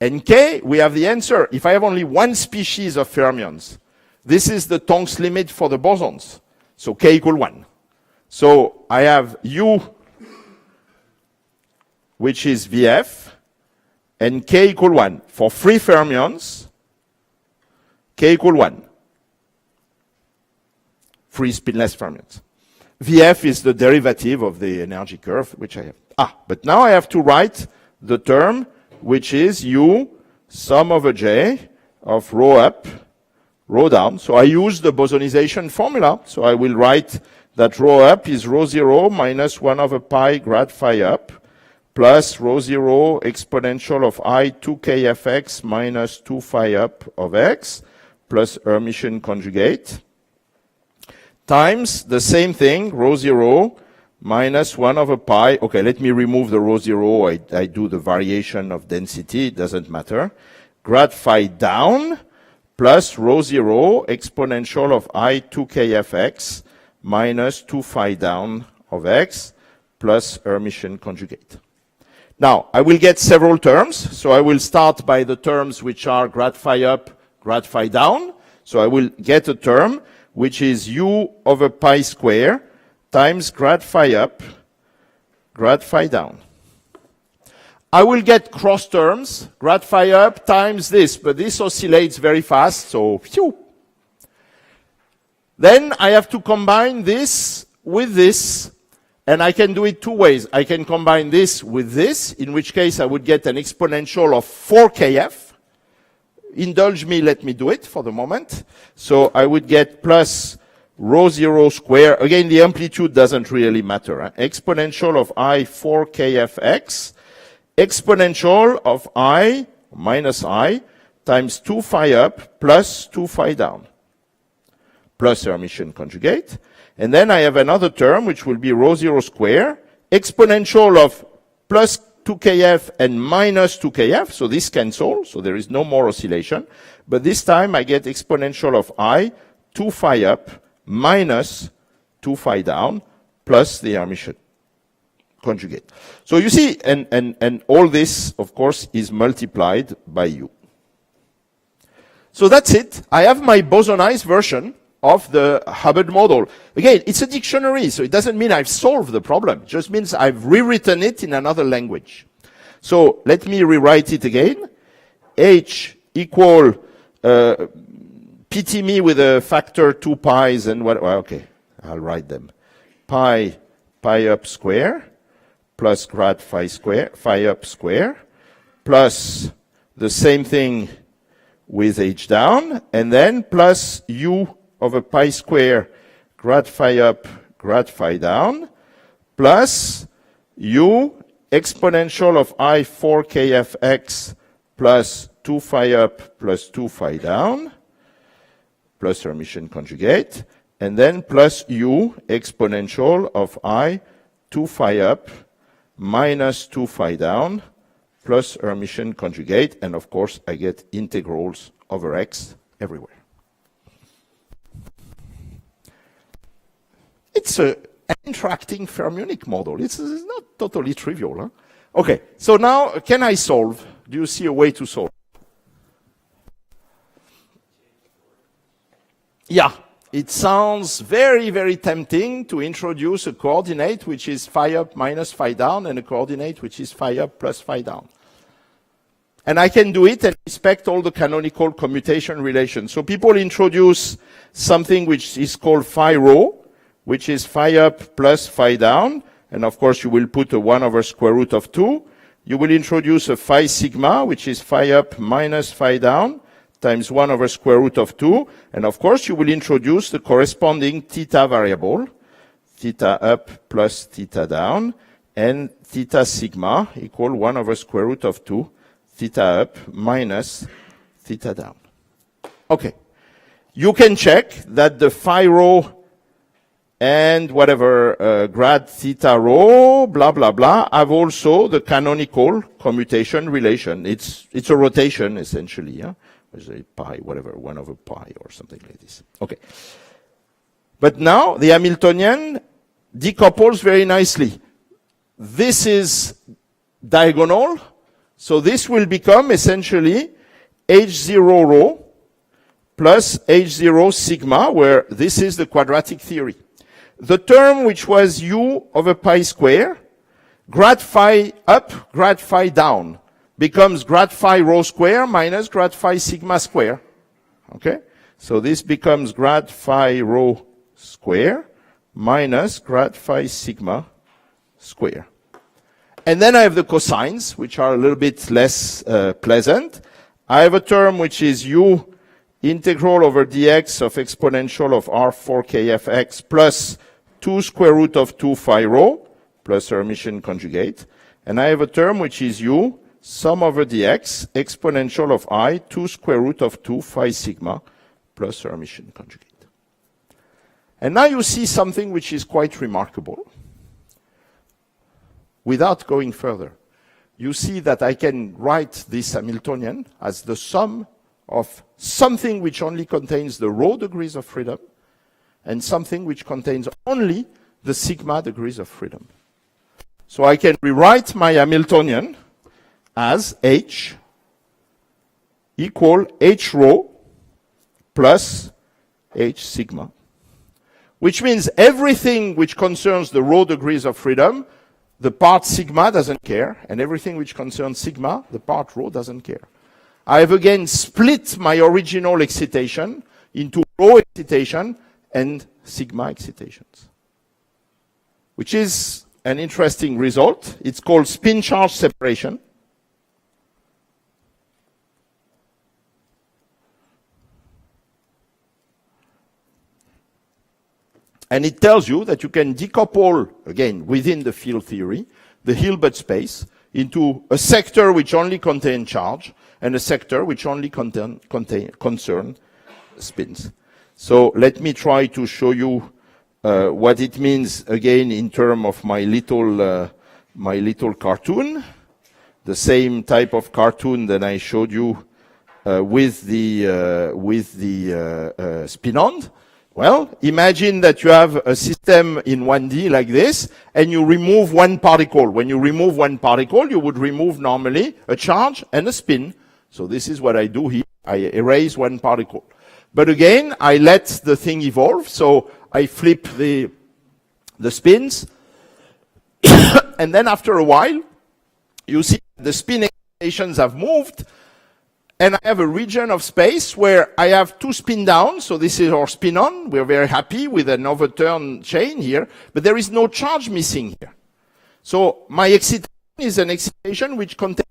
And K, we have the answer. If I have only one species of fermions, this is the Tonks limit for the bosons. So K equal 1. So I have U, which is VF, and K equal 1. For free fermions, K equal 1. Free spinless fermions. VF is the derivative of the energy curve, which I have. But now I have to write the term, which is U sum over J of rho up, rho down. So I use the bosonization formula. So I will write that rho up is rho 0 minus 1 over pi grad phi up plus rho 0 exponential of I 2kfx minus 2 phi up of x plus Hermitian conjugate times the same thing, rho 0 minus 1 over pi. Okay, let me remove the rho 0. I do the variation of density. It doesn't matter. Grad phi down plus rho 0 exponential of I 2kfx minus 2 phi down of x plus Hermitian conjugate. Now, I will get several terms. So I will start by the terms which are grad phi up, grad phi down. So I will get a term which is U over pi square times grad phi up, grad phi down. I will get cross terms, grad phi up times this, but this oscillates very fast, so phew. Then I have to combine this with this, and I can do it two ways. I can combine this with this, in which case I would get an exponential of 4kf. Indulge me, let me do it for the moment. So I would get plus rho 0 square. Again, the amplitude doesn't really matter. Exponential of I 4kfx, exponential of I minus I times 2 phi up plus 2 phi down plus Hermitian conjugate. And then I have another term which will be rho 0 square, exponential of plus 2kf and minus 2kf, so this cancels, so there is no more oscillation. But this time I get exponential of I 2 phi up minus 2 phi down plus the Hermitian conjugate. So you see, and all this, of course, is multiplied by U. So that's it. I have my bosonized version of the Hubbard model. Again, it's a dictionary, so it doesn't mean I've solved the problem. It just means I've rewritten it in another language. So let me rewrite it again. H equal, pity me with a factor 2 pi's and what, well, okay, I'll write them. Pi up square plus grad phi square, phi up square, plus the same thing with H down, and then plus U over pi square grad phi up, grad phi down, plus U exponential of I 4kfx plus 2 phi up plus 2 phi down, plus Hermitian conjugate, and then plus U exponential of I 2 phi up minus 2 phi down plus Hermitian conjugate, and of course I get integrals over x everywhere. It's an interacting fermionic model. It's not totally trivial. Huh? Okay, so now can I solve? Do you see a way to solve? Yeah, it sounds very, very tempting to introduce a coordinate which is phi up minus phi down and a coordinate which is phi up plus phi down. And I can do it and respect all the canonical commutation relations. So people introduce something which is called phi rho, which is phi up plus phi down. And of course, you will put a 1 over square root of 2. You will introduce a phi sigma, which is phi up minus phi down, times 1 over square root of 2. And of course, you will introduce the corresponding theta variable, theta up plus theta down, and theta sigma equal 1 over square root of 2, theta up minus theta down. Okay. You can check that the phi rho and whatever grad theta rho, blah, blah, blah, have also the canonical commutation relation. It's a rotation, essentially. Yeah? There's a pi, whatever, 1 over pi or something like this. Okay. But now the Hamiltonian decouples very nicely. This is diagonal, so this will become essentially H0 rho plus H0 sigma, where this is the quadratic theory. The term which was U over pi square, grad phi up, grad phi down, becomes grad phi rho square minus grad phi sigma square. Okay? So this becomes grad phi rho square minus grad phi sigma square. And then I have the cosines, which are a little bit less pleasant. I have a term which is U integral over dx of exponential of R4 kfx plus 2 square root of 2 phi rho plus Hermitian conjugate. And I have a term which is U sum over dx exponential of I 2 square root of 2 phi sigma plus Hermitian conjugate. And now you see something which is quite remarkable. Without going further, you see that I can write this Hamiltonian as the sum of something which only contains the rho degrees of freedom and something which contains only the sigma degrees of freedom. So I can rewrite my Hamiltonian as H equal H rho plus H sigma, which means everything which concerns the rho degrees of freedom, the part sigma doesn't care, and everything which concerns sigma, the part rho doesn't care. I have again split my original excitation into rho excitation and sigma excitations, which is an interesting result. It's called spin charge separation. And it tells you that you can decouple, again, within the field theory, the Hilbert space into a sector which only contains charge and a sector which only concern spins. So let me try to show you what it means, again, in terms of my little cartoon, the same type of cartoon that I showed you with the spin-on. Well, imagine that you have a system in 1D like this, and you remove one particle. When you remove one particle, you would remove normally a charge and a spin. So this is what I do here. I erase one particle. But again, I let the thing evolve, so I flip the spins. And then after a while, you see the spin excitations have moved, and I have a region of space where I have two spin down, so this is our spin on. We're very happy with an overturned chain here, but there is no charge missing here. So my excitation is an excitation which contains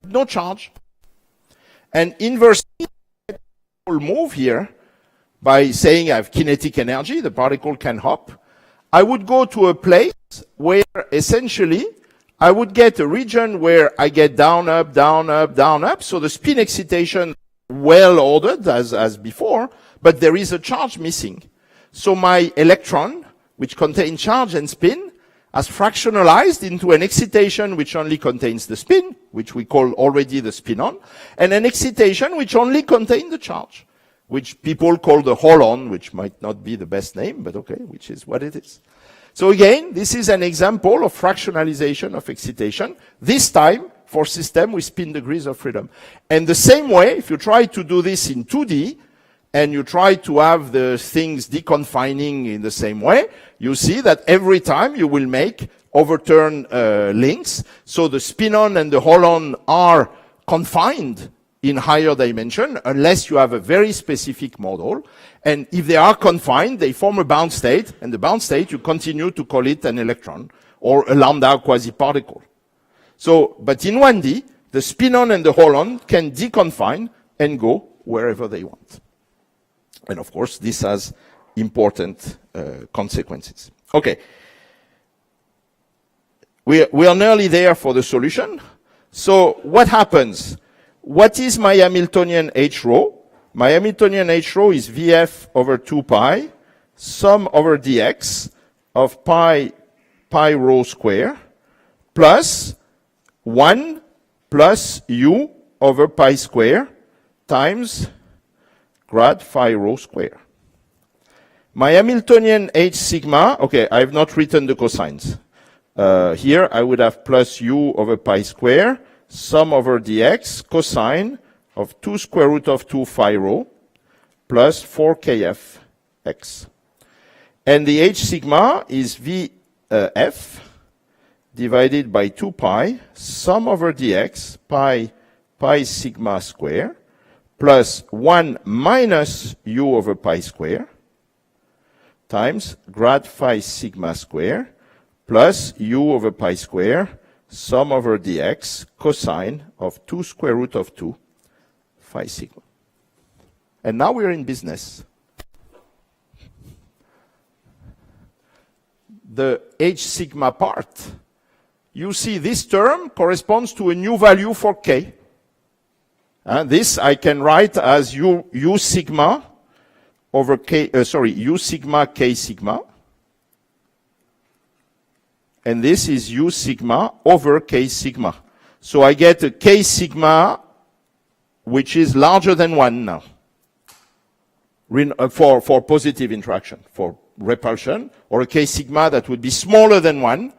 no charge. And inversely, I will move here by saying I have kinetic energy, the particle can hop. I would go to a place where essentially I would get a region where I get down, up, down, up, down, up. So the spin excitation well ordered as before, but there is a charge missing. So my electron, which contains charge and spin, has fractionalized into an excitation which only contains the spin, which we call already the spin-on, and an excitation which only contains the charge, which people call the Hall-on, which might not be the best name, but okay, which is what it is. So again, this is an example of fractionalization of excitation, this time for system with spin degrees of freedom. And the same way, if you try to do this in 2D, and you try to have the things deconfining in the same way, you see that every time you will make overturn links. So the spin-on and the Hall-on are confined in higher dimension unless you have a very specific model. And if they are confined, they form a bound state, and the bound state, you continue to call it an electron or a lambda quasi-particle. So, but in 1D, the spin-on and the Hall-on can deconfine and go wherever they want. And of course, this has important consequences. Okay. We are nearly there for the solution. So what happens? What is my Hamiltonian H rho? My Hamiltonian H rho is Vf over 2 pi, sum over dx of pi rho square, plus 1 plus u over pi square times grad phi rho square. My Hamiltonian H sigma, okay, I have not written the cosines. Here I would have plus u over pi square, sum over dx, cosine of 2 square root of 2 phi rho, plus 4 kf x. And the H sigma is Vf divided by 2 pi, sum over dx, pi sigma square, plus 1 minus u over pi square, times grad phi sigma square, plus u over pi square, sum over dx, cosine of 2 square root of 2 phi sigma. And now we're in business. The H sigma part, you see this term corresponds to a new value for k. This I can write as u sigma over k, u sigma k sigma. And this is u sigma over k sigma. So I get a k sigma which is larger than 1 now. For positive interaction, for repulsion, or a k sigma that would be smaller than 1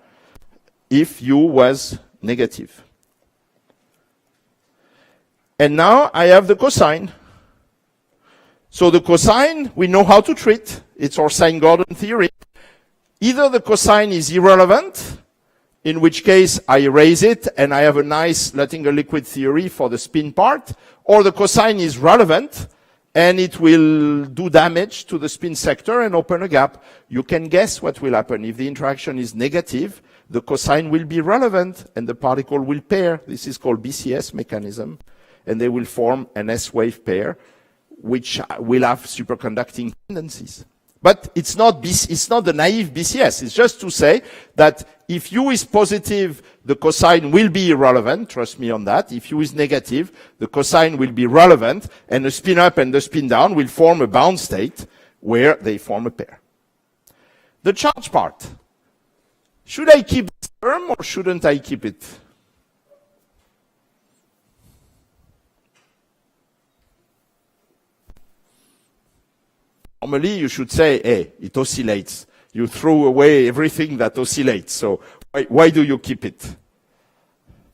if u was negative. And now I have the cosine. So the cosine, we know how to treat. It's our sine-Gordon theory. Either the cosine is irrelevant, in which case I erase it and I have a nice Luttinger liquid theory for the spin part, or the cosine is relevant and it will do damage to the spin sector and open a gap. You can guess what will happen. If the interaction is negative, the cosine will be relevant and the particle will pair. This is called BCS mechanism. And they will form an S-wave pair, which will have superconducting tendencies. But it's not the naive BCS. It's just to say that if U is positive, the cosine will be irrelevant. Trust me on that. If U is negative, the cosine will be relevant, and the spin up and the spin down will form a bound state where they form a pair. The charge part. Should I keep this term or shouldn't I keep it? Normally, you should say, hey, it oscillates. You throw away everything that oscillates. So why do you keep it?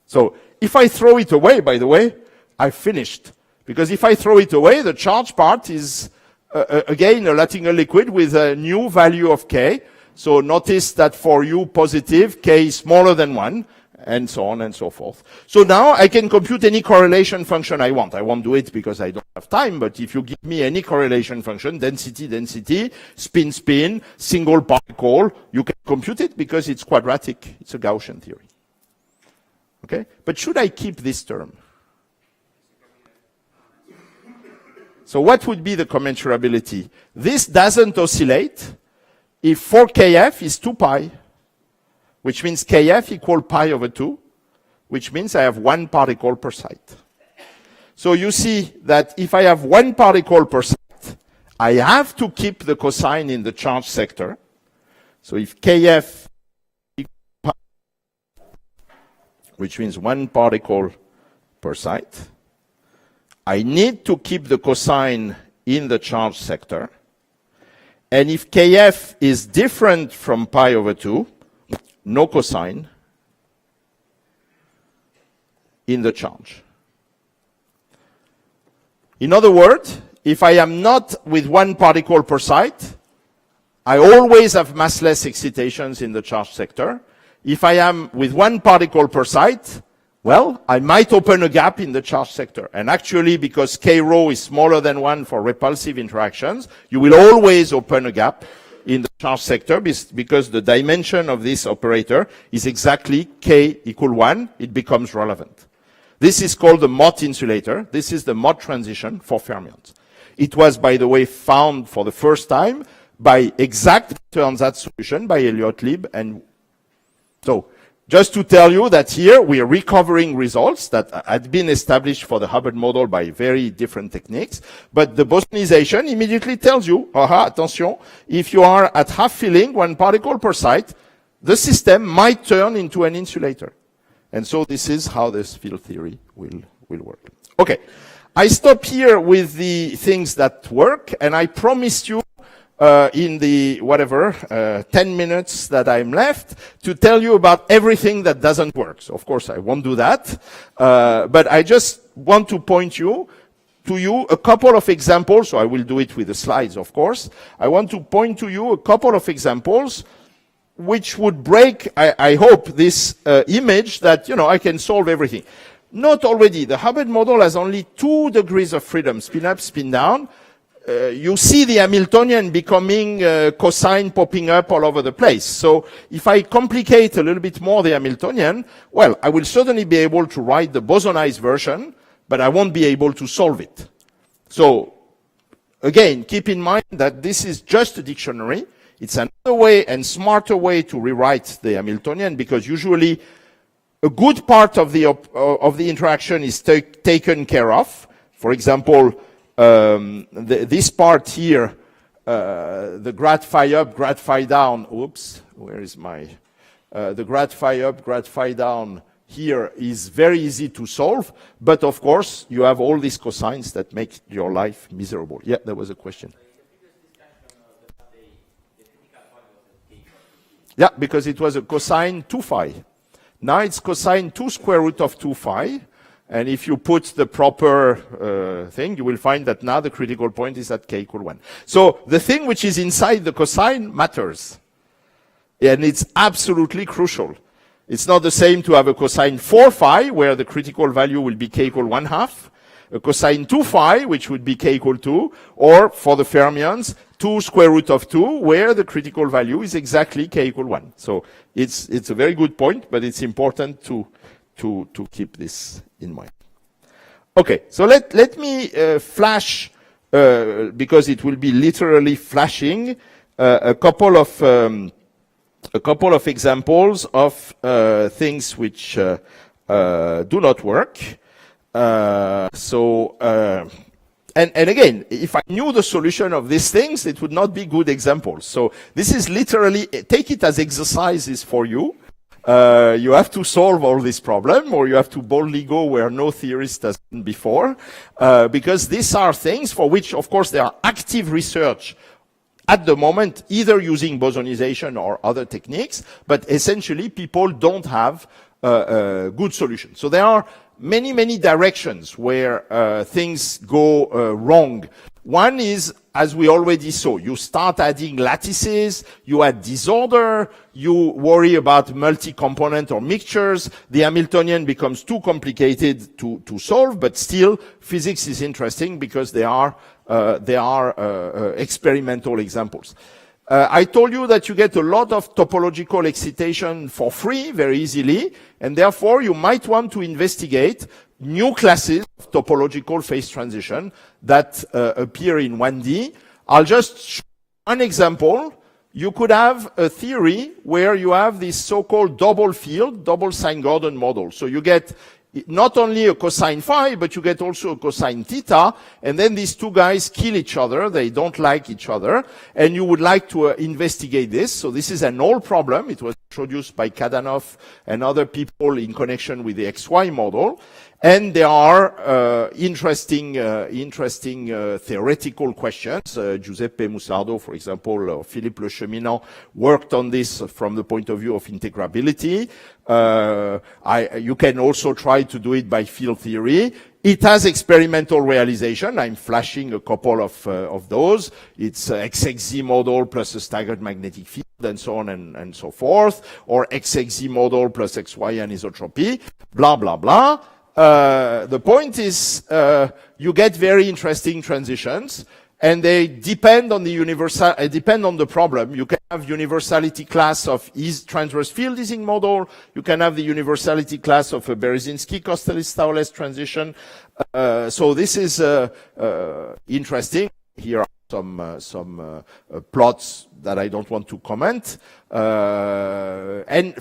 So if I throw it away, by the way, I've finished. Because if I throw it away, the charge part is, again, a Luttinger liquid with a new value of k. So notice that for U positive, k is smaller than 1, and so on and so forth. So now I can compute any correlation function I want. I won't do it because I don't have time, but if you give me any correlation function, density, spin, single particle, you can compute it because it's quadratic. It's a Gaussian theory. Okay? But should I keep this term? So what would be the commensurability? This doesn't oscillate if 4kf is 2 pi. Which means kf equal pi over 2, which means I have 1 particle per site. So you see that if I have 1 particle per site, I have to keep the cosine in the charge sector. So if kf equals pi, which means 1 particle per site, I need to keep the cosine in the charge sector. And if kf is different from pi over 2, no cosine in the charge. In other words, if I am not with 1 particle per site, I always have massless excitations in the charge sector. If I am with 1 particle per site, well, I might open a gap in the charge sector. And actually, because k rho is smaller than 1 for repulsive interactions, you will always open a gap in the charge sector because the dimension of this operator is exactly k equal 1. It becomes relevant. This is called the Mott Insulator. This is the Mott transition for fermions. It was, by the way, found for the first time by exact Ersatz solution by Elliott-Lieb. And so, just to tell you that here we are recovering results that had been established for the Hubbard model by very different techniques. But the Bosonization immediately tells you, attention, if you are at half filling 1 particle per site, the system might turn into an insulator. And so this is how this field theory will work. Okay, I stop here with the things that work, and I promised you in the, 10 minutes that I'm left to tell you about everything that doesn't work. So of course I won't do that. But I just want to point to you a couple of examples. So I will do it with the slides, of course. I want to point to you a couple of examples which would break, I hope, this image that, I can solve everything. Not already. The Hubbard model has only 2 degrees of freedom, spin up, spin down. You see the Hamiltonian becoming cosine popping up all over the place. So if I complicate a little bit more the Hamiltonian, well, I will certainly be able to write the bosonized version, but I won't be able to solve it. So again, keep in mind that this is just a dictionary. It's another way and smarter way to rewrite the Hamiltonian, because usually a good part of the interaction is taken care of. For example, this part here, the grad phi up, grad phi down. Oops, where is my the grad phi up, grad phi down here is very easy to solve, but of course you have all these cosines that make your life miserable. Yeah, there was a question. Yeah, because it was a cosine 2 phi. Now it's cosine 2 square root of 2 phi. And if you put the proper thing, you will find that now the critical point is at k equal 1. So the thing which is inside the cosine matters. And it's absolutely crucial. It's not the same to have a cosine 4 phi, where the critical value will be k equal 1/2. A cosine 2 phi, which would be k equal 2, or for the Fermions, 2 square root of 2, where the critical value is exactly k equal 1. So it's a very good point, but it's important to keep this in mind. Okay, so let me flash, because it will be literally flashing, a couple of examples of things which do not work. And again, if I knew the solution of these things, it would not be good examples. So this is literally, take it as exercises for you. You have to solve all this problem, or you have to boldly go where no theorist has been before, because these are things for which, of course, there are active research at the moment, either using bosonization or other techniques, but essentially people don't have a good solution. So there are many directions where things go wrong. One is, as we already saw, you start adding lattices, you add disorder, you worry about multi-component or mixtures, the Hamiltonian becomes too complicated to solve, but still physics is interesting because they are experimental examples. I told you that you get a lot of topological excitation for free, very easily, and therefore you might want to investigate new classes of topological phase transition that appear in 1D. I'll just show one example. You could have a theory where you have this so-called double field, double sine Gordon model. So you get not only a cosine phi, but you get also a cosine theta, and then these two guys kill each other. They don't like each other, and you would like to investigate this. So this is an old problem. It was introduced by Kadanoff and other people in connection with the XY model. And there are interesting theoretical questions. Giuseppe Mussardo, for example, or Philippe Le Cheminant worked on this from the point of view of integrability. You can also try to do it by field theory. It has experimental realization. I'm flashing a couple of those. It's XXZ model plus a staggered magnetic field and so on and so forth, or XXZ model plus XY anisotropy, blah, blah, blah. The point is, you get very interesting transitions, and they depend on the problem. You can have universality class of transverse field Ising model. You can have the universality class of a Berezinski-Kostelis-Thouless transition. So this is interesting. Here are some plots that I don't want to comment. And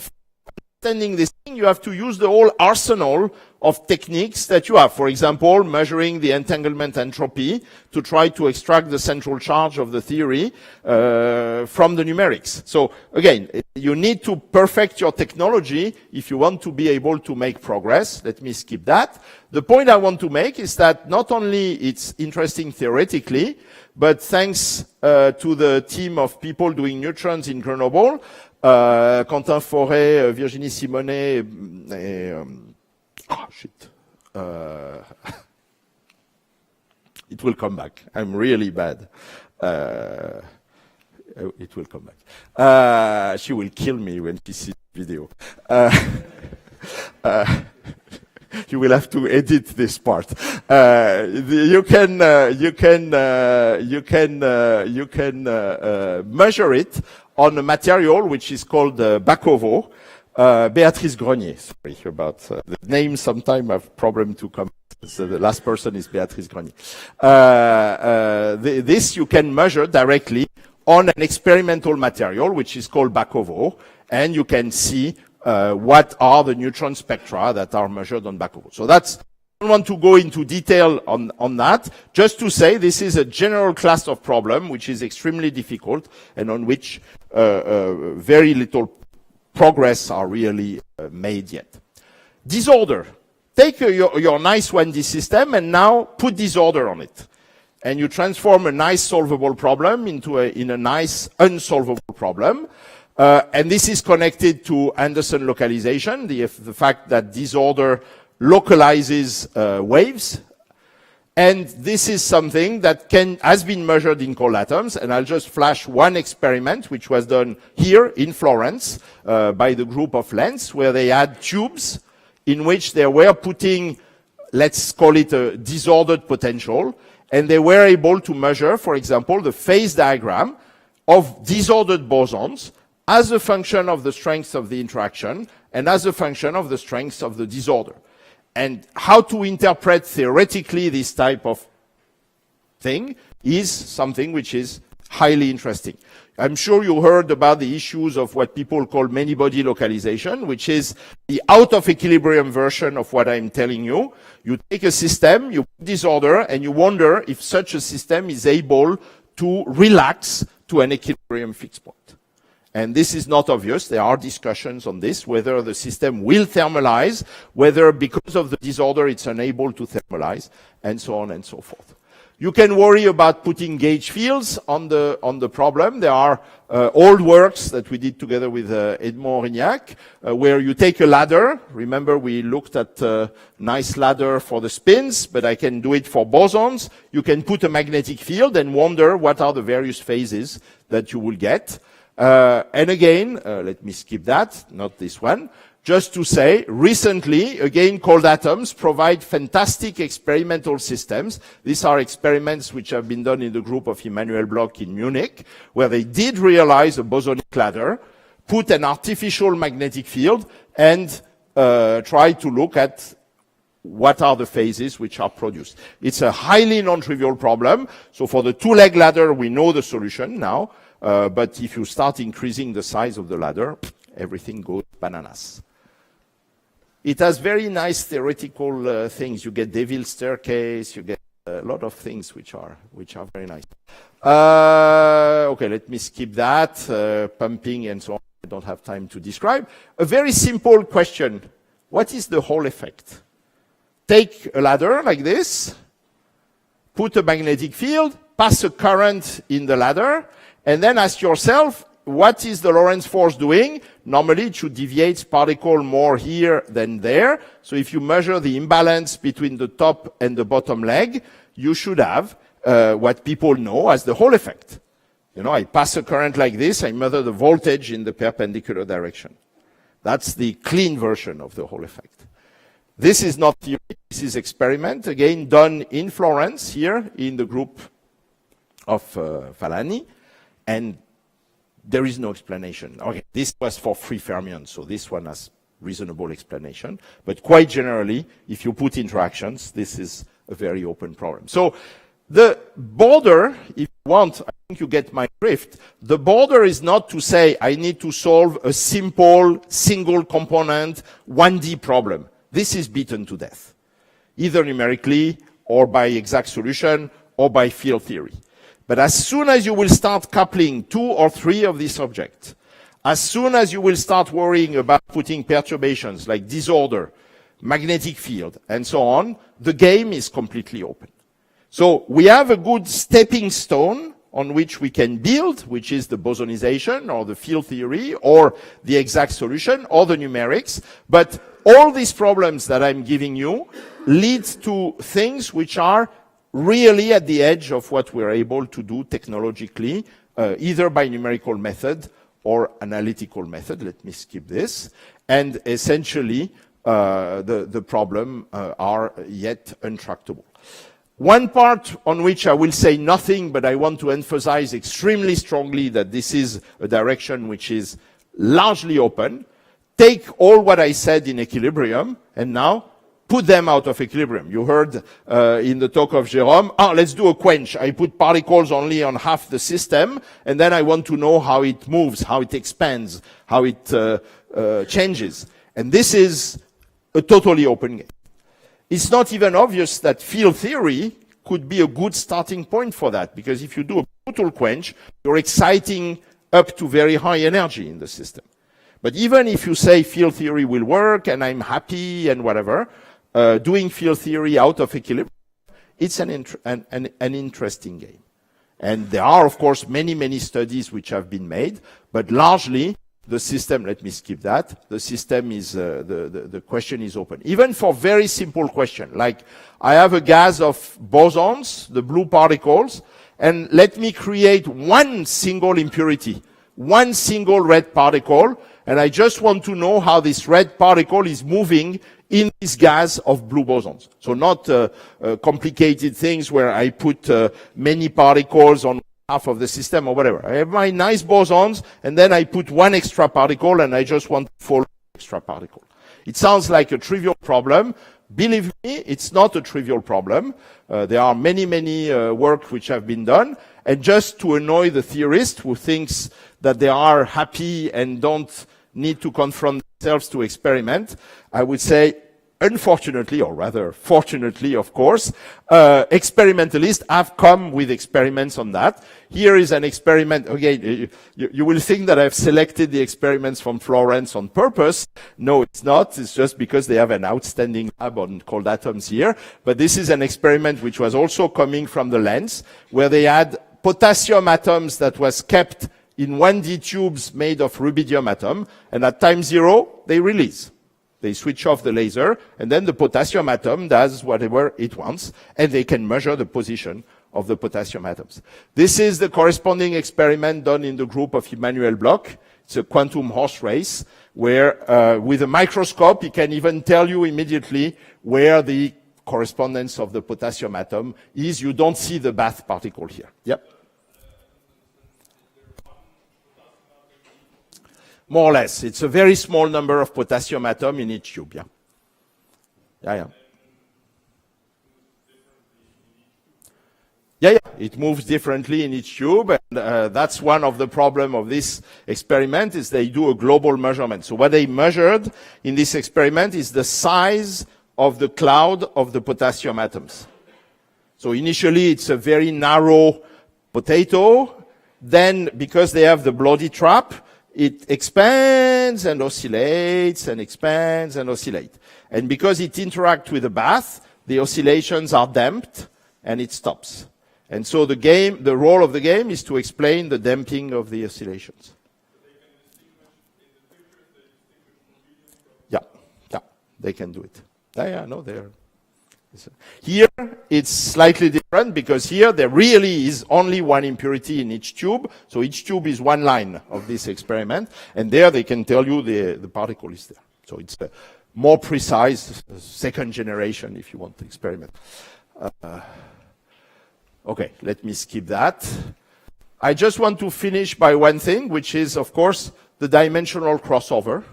understanding this thing, you have to use the whole arsenal of techniques that you have. For example, measuring the entanglement entropy to try to extract the central charge of the theory from the numerics. So again, you need to perfect your technology if you want to be able to make progress. Let me skip that. The point I want to make is that not only it's interesting theoretically, but thanks to the team of people doing neutrons in Grenoble, Quentin Forêt, Virginie Simonet, it will come back. I'm really bad. It will come back. She will kill me when she sees the video. You will have to edit this part. You can measure it on a material which is called Bakovo. Béatrice Grenier. Sorry about the name. Sometimes I have problem to come. So the last person is Béatrice Grenier. This you can measure directly on an experimental material which is called Bakovo, and you can see what are the neutron spectra that are measured on Bakovo. So that's, I don't want to go into detail on that, just to say this is a general class of problem which is extremely difficult and on which very little progress are really made yet. Disorder. Take your nice 1D system and now put disorder on it. And you transform a nice solvable problem into a nice unsolvable problem. And this is connected to Anderson localization, the fact that disorder localizes waves. And this is something that has been measured in cold atoms. And I'll just flash one experiment, which was done here in Florence by the group of Lenz, where they had tubes in which they were putting, let's call it a disordered potential. And they were able to measure, for example, the phase diagram of disordered bosons as a function of the strength of the interaction and as a function of the strength of the disorder. And how to interpret theoretically this type of thing is something which is highly interesting. I'm sure you heard about the issues of what people call many-body localization, which is the out-of-equilibrium version of what I'm telling you. You take a system, you put disorder, and you wonder if such a system is able to relax to an equilibrium fixed point. And this is not obvious. There are discussions on this, whether the system will thermalize, whether because of the disorder it's unable to thermalize, and so on and so forth. You can worry about putting gauge fields on the problem. There are old works that we did together with Edmond Rignac, where you take a ladder. Remember, we looked at a nice ladder for the spins, but I can do it for bosons. You can put a magnetic field and wonder what are the various phases that you will get. And again, let me skip that, not this one. Just to say, recently, again, cold atoms provide fantastic experimental systems. These are experiments which have been done in the group of Immanuel Bloch in Munich, where they did realize a bosonic ladder, put an artificial magnetic field, and try to look at what are the phases which are produced. It's a highly non-trivial problem. So for the two-leg ladder, we know the solution now. But if you start increasing the size of the ladder, everything goes bananas. It has very nice theoretical things. You get Deville's staircase. You get a lot of things which are very nice. Okay, let me skip that. Pumping and so on. I don't have time to describe. A very simple question. What is the Hall effect? Take a ladder like this, put a magnetic field, pass a current in the ladder, and then ask yourself, what is the Lorentz force doing? Normally, it should deviate particle more here than there. So if you measure the imbalance between the top and the bottom leg, you should have what people know as the Hall effect. You know, I pass a current like this, I measure the voltage in the perpendicular direction. That's the clean version of the Hall effect. This is not theory, this is experiment, again done in Florence, here in the group of Falani. And there is no explanation. Okay, this was for free fermions, so this one has reasonable explanation. But quite generally, if you put interactions, this is a very open problem. So the border, if you want, I think you get my drift. The border is not to say I need to solve a simple, single component, 1D problem. This is beaten to death, either numerically or by exact solution or by field theory. But as soon as you will start coupling 2 or 3 of these objects, as soon as you will start worrying about putting perturbations like disorder, magnetic field, and so on, the game is completely open. So we have a good stepping stone on which we can build, which is the bosonization or the field theory or the exact solution or the numerics. But all these problems that I'm giving you lead to things which are really at the edge of what we're able to do technologically, either by numerical method or analytical method. Let me skip this. And essentially, the problem are yet untractable. One part on which I will say nothing, but I want to emphasize extremely strongly that this is a direction which is largely open. Take all what I said in equilibrium and now put them out of equilibrium. You heard in the talk of Jérôme, let's do a quench. I put particles only on half the system, and then I want to know how it moves, how it expands, how it changes. And this is a totally open game. It's not even obvious that field theory could be a good starting point for that, because if you do a total quench, you're exciting up to very high energy in the system. But even if you say field theory will work and I'm happy and whatever, doing field theory out of equilibrium, it's an interesting game. And there are, of course, many studies which have been made, but largely the system, let me skip that, the system is, the question is open. Even for very simple question, like I have a gas of bosons, the blue particles, and let me create one single impurity, one single red particle, and I just want to know how this red particle is moving in this gas of blue bosons. So not complicated things where I put many particles on half of the system or whatever. I have my nice bosons, and then I put one extra particle, and I just want to follow extra particle. It sounds like a trivial problem. Believe me, it's not a trivial problem. There are many work which have been done, and just to annoy the theorist who thinks that they are happy and don't need to confront themselves to experiment, I would say, unfortunately, or rather fortunately, of course, experimentalists have come with experiments on that. Here is an experiment. Again, you will think that I've selected the experiments from Florence on purpose. No, it's not. It's just because they have an outstanding lab on cold atoms here. But this is an experiment which was also coming from the lens, where they had potassium atoms that was kept in 1D tubes made of rubidium atom, and at time 0, they release. They switch off the laser, and then the potassium atom does whatever it wants, and they can measure the position of the potassium atoms. This is the corresponding experiment done in the group of Immanuel Bloch. It's a quantum horse race, where with a microscope, he can even tell you immediately where the correspondence of the potassium atom is. You don't see the bath particle here. Yep. More or less. It's a very small number of potassium atom in each tube, yeah. Yeah, it moves differently in each tube, and that's one of the problem of this experiment, is they do a global measurement. So what they measured in this experiment is the size of the cloud of the potassium atoms. So initially it's a very narrow potato, then because they have the bloody trap, it expands and oscillates and expands and oscillates. And because it interacts with the bath, the oscillations are damped and it stops. And so the role of the game is to explain the damping of the oscillations. Yeah, they can do it. No, they're. Here, it's slightly different, because here there really is only one impurity in each tube. So each tube is one line of this experiment. And there they can tell you the particle is there. So it's a more precise second generation, if you want to experiment. Okay, let me skip that. I just want to finish by one thing, which is, of course, the dimensional crossover.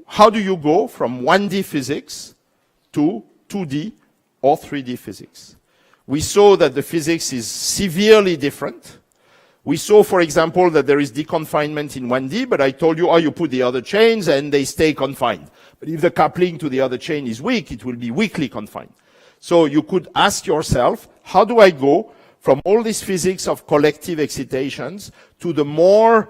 How do you go from 1D physics to 2D or 3D physics? we saw that the physics is severely different. We saw, for example, that there is deconfinement in 1D, but I told you, oh, you put the other chains and they stay confined. But if the coupling to the other chain is weak, it will be weakly confined. So you could ask yourself, how do I go from all this physics of collective excitations to the more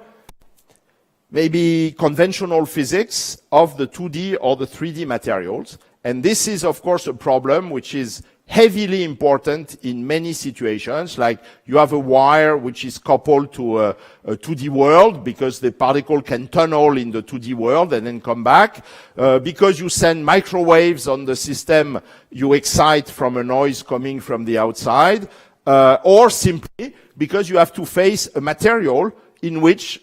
maybe conventional physics of the 2D or the 3D materials? And this is, of course, a problem which is heavily important in many situations, like you have a wire which is coupled to a 2D world because the particle can tunnel in the 2D world and then come back. Because you send microwaves on the system, you excite from a noise coming from the outside, or simply because you have to face a material in which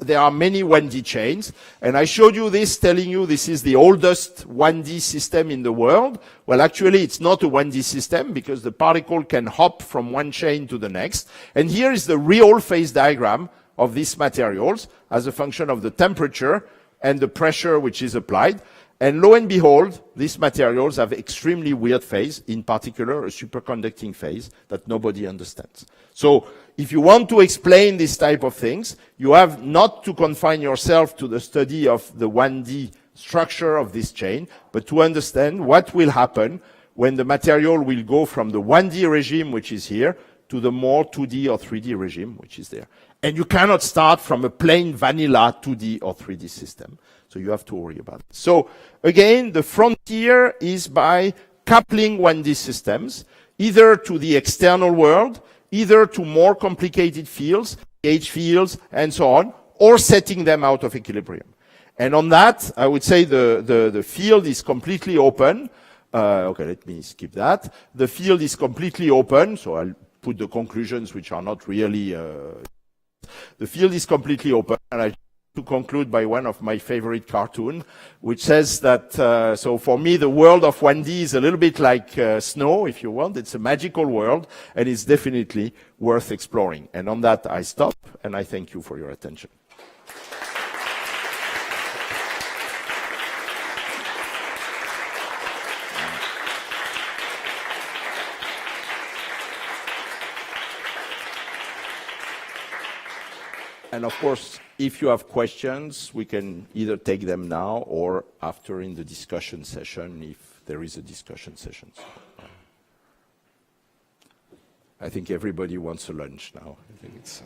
there are many 1D chains. And I showed you this, telling you this is the oldest 1D system in the world. Well, actually, it's not a 1D system because the particle can hop from one chain to the next. And here is the real phase diagram of these materials as a function of the temperature and the pressure which is applied. And lo and behold, these materials have extremely weird phase, in particular a superconducting phase that nobody understands. So if you want to explain this type of things, you have not to confine yourself to the study of the 1D structure of this chain, but to understand what will happen when the material will go from the 1D regime, which is here, to the more 2D or 3D regime, which is there. And you cannot start from a plain vanilla 2D or 3D system. So you have to worry about it. So again, the frontier is by coupling 1D systems, either to the external world, either to more complicated fields, gauge fields, and so on, or setting them out of equilibrium. And on that, I would say the field is completely open. Okay, let me skip that. The field is completely open, so I'll put the conclusions which are not really... the field is completely open, and I to conclude by one of my favorite cartoon, which says that, so for me, the world of 1D is a little bit like snow, if you want. It's a magical world, and it's definitely worth exploring. And on that, I stop, and I thank you for your attention. And of course, if you have questions, we can either take them now or after in the discussion session, if there is a discussion session. So, I think everybody wants a lunch now. I think it's...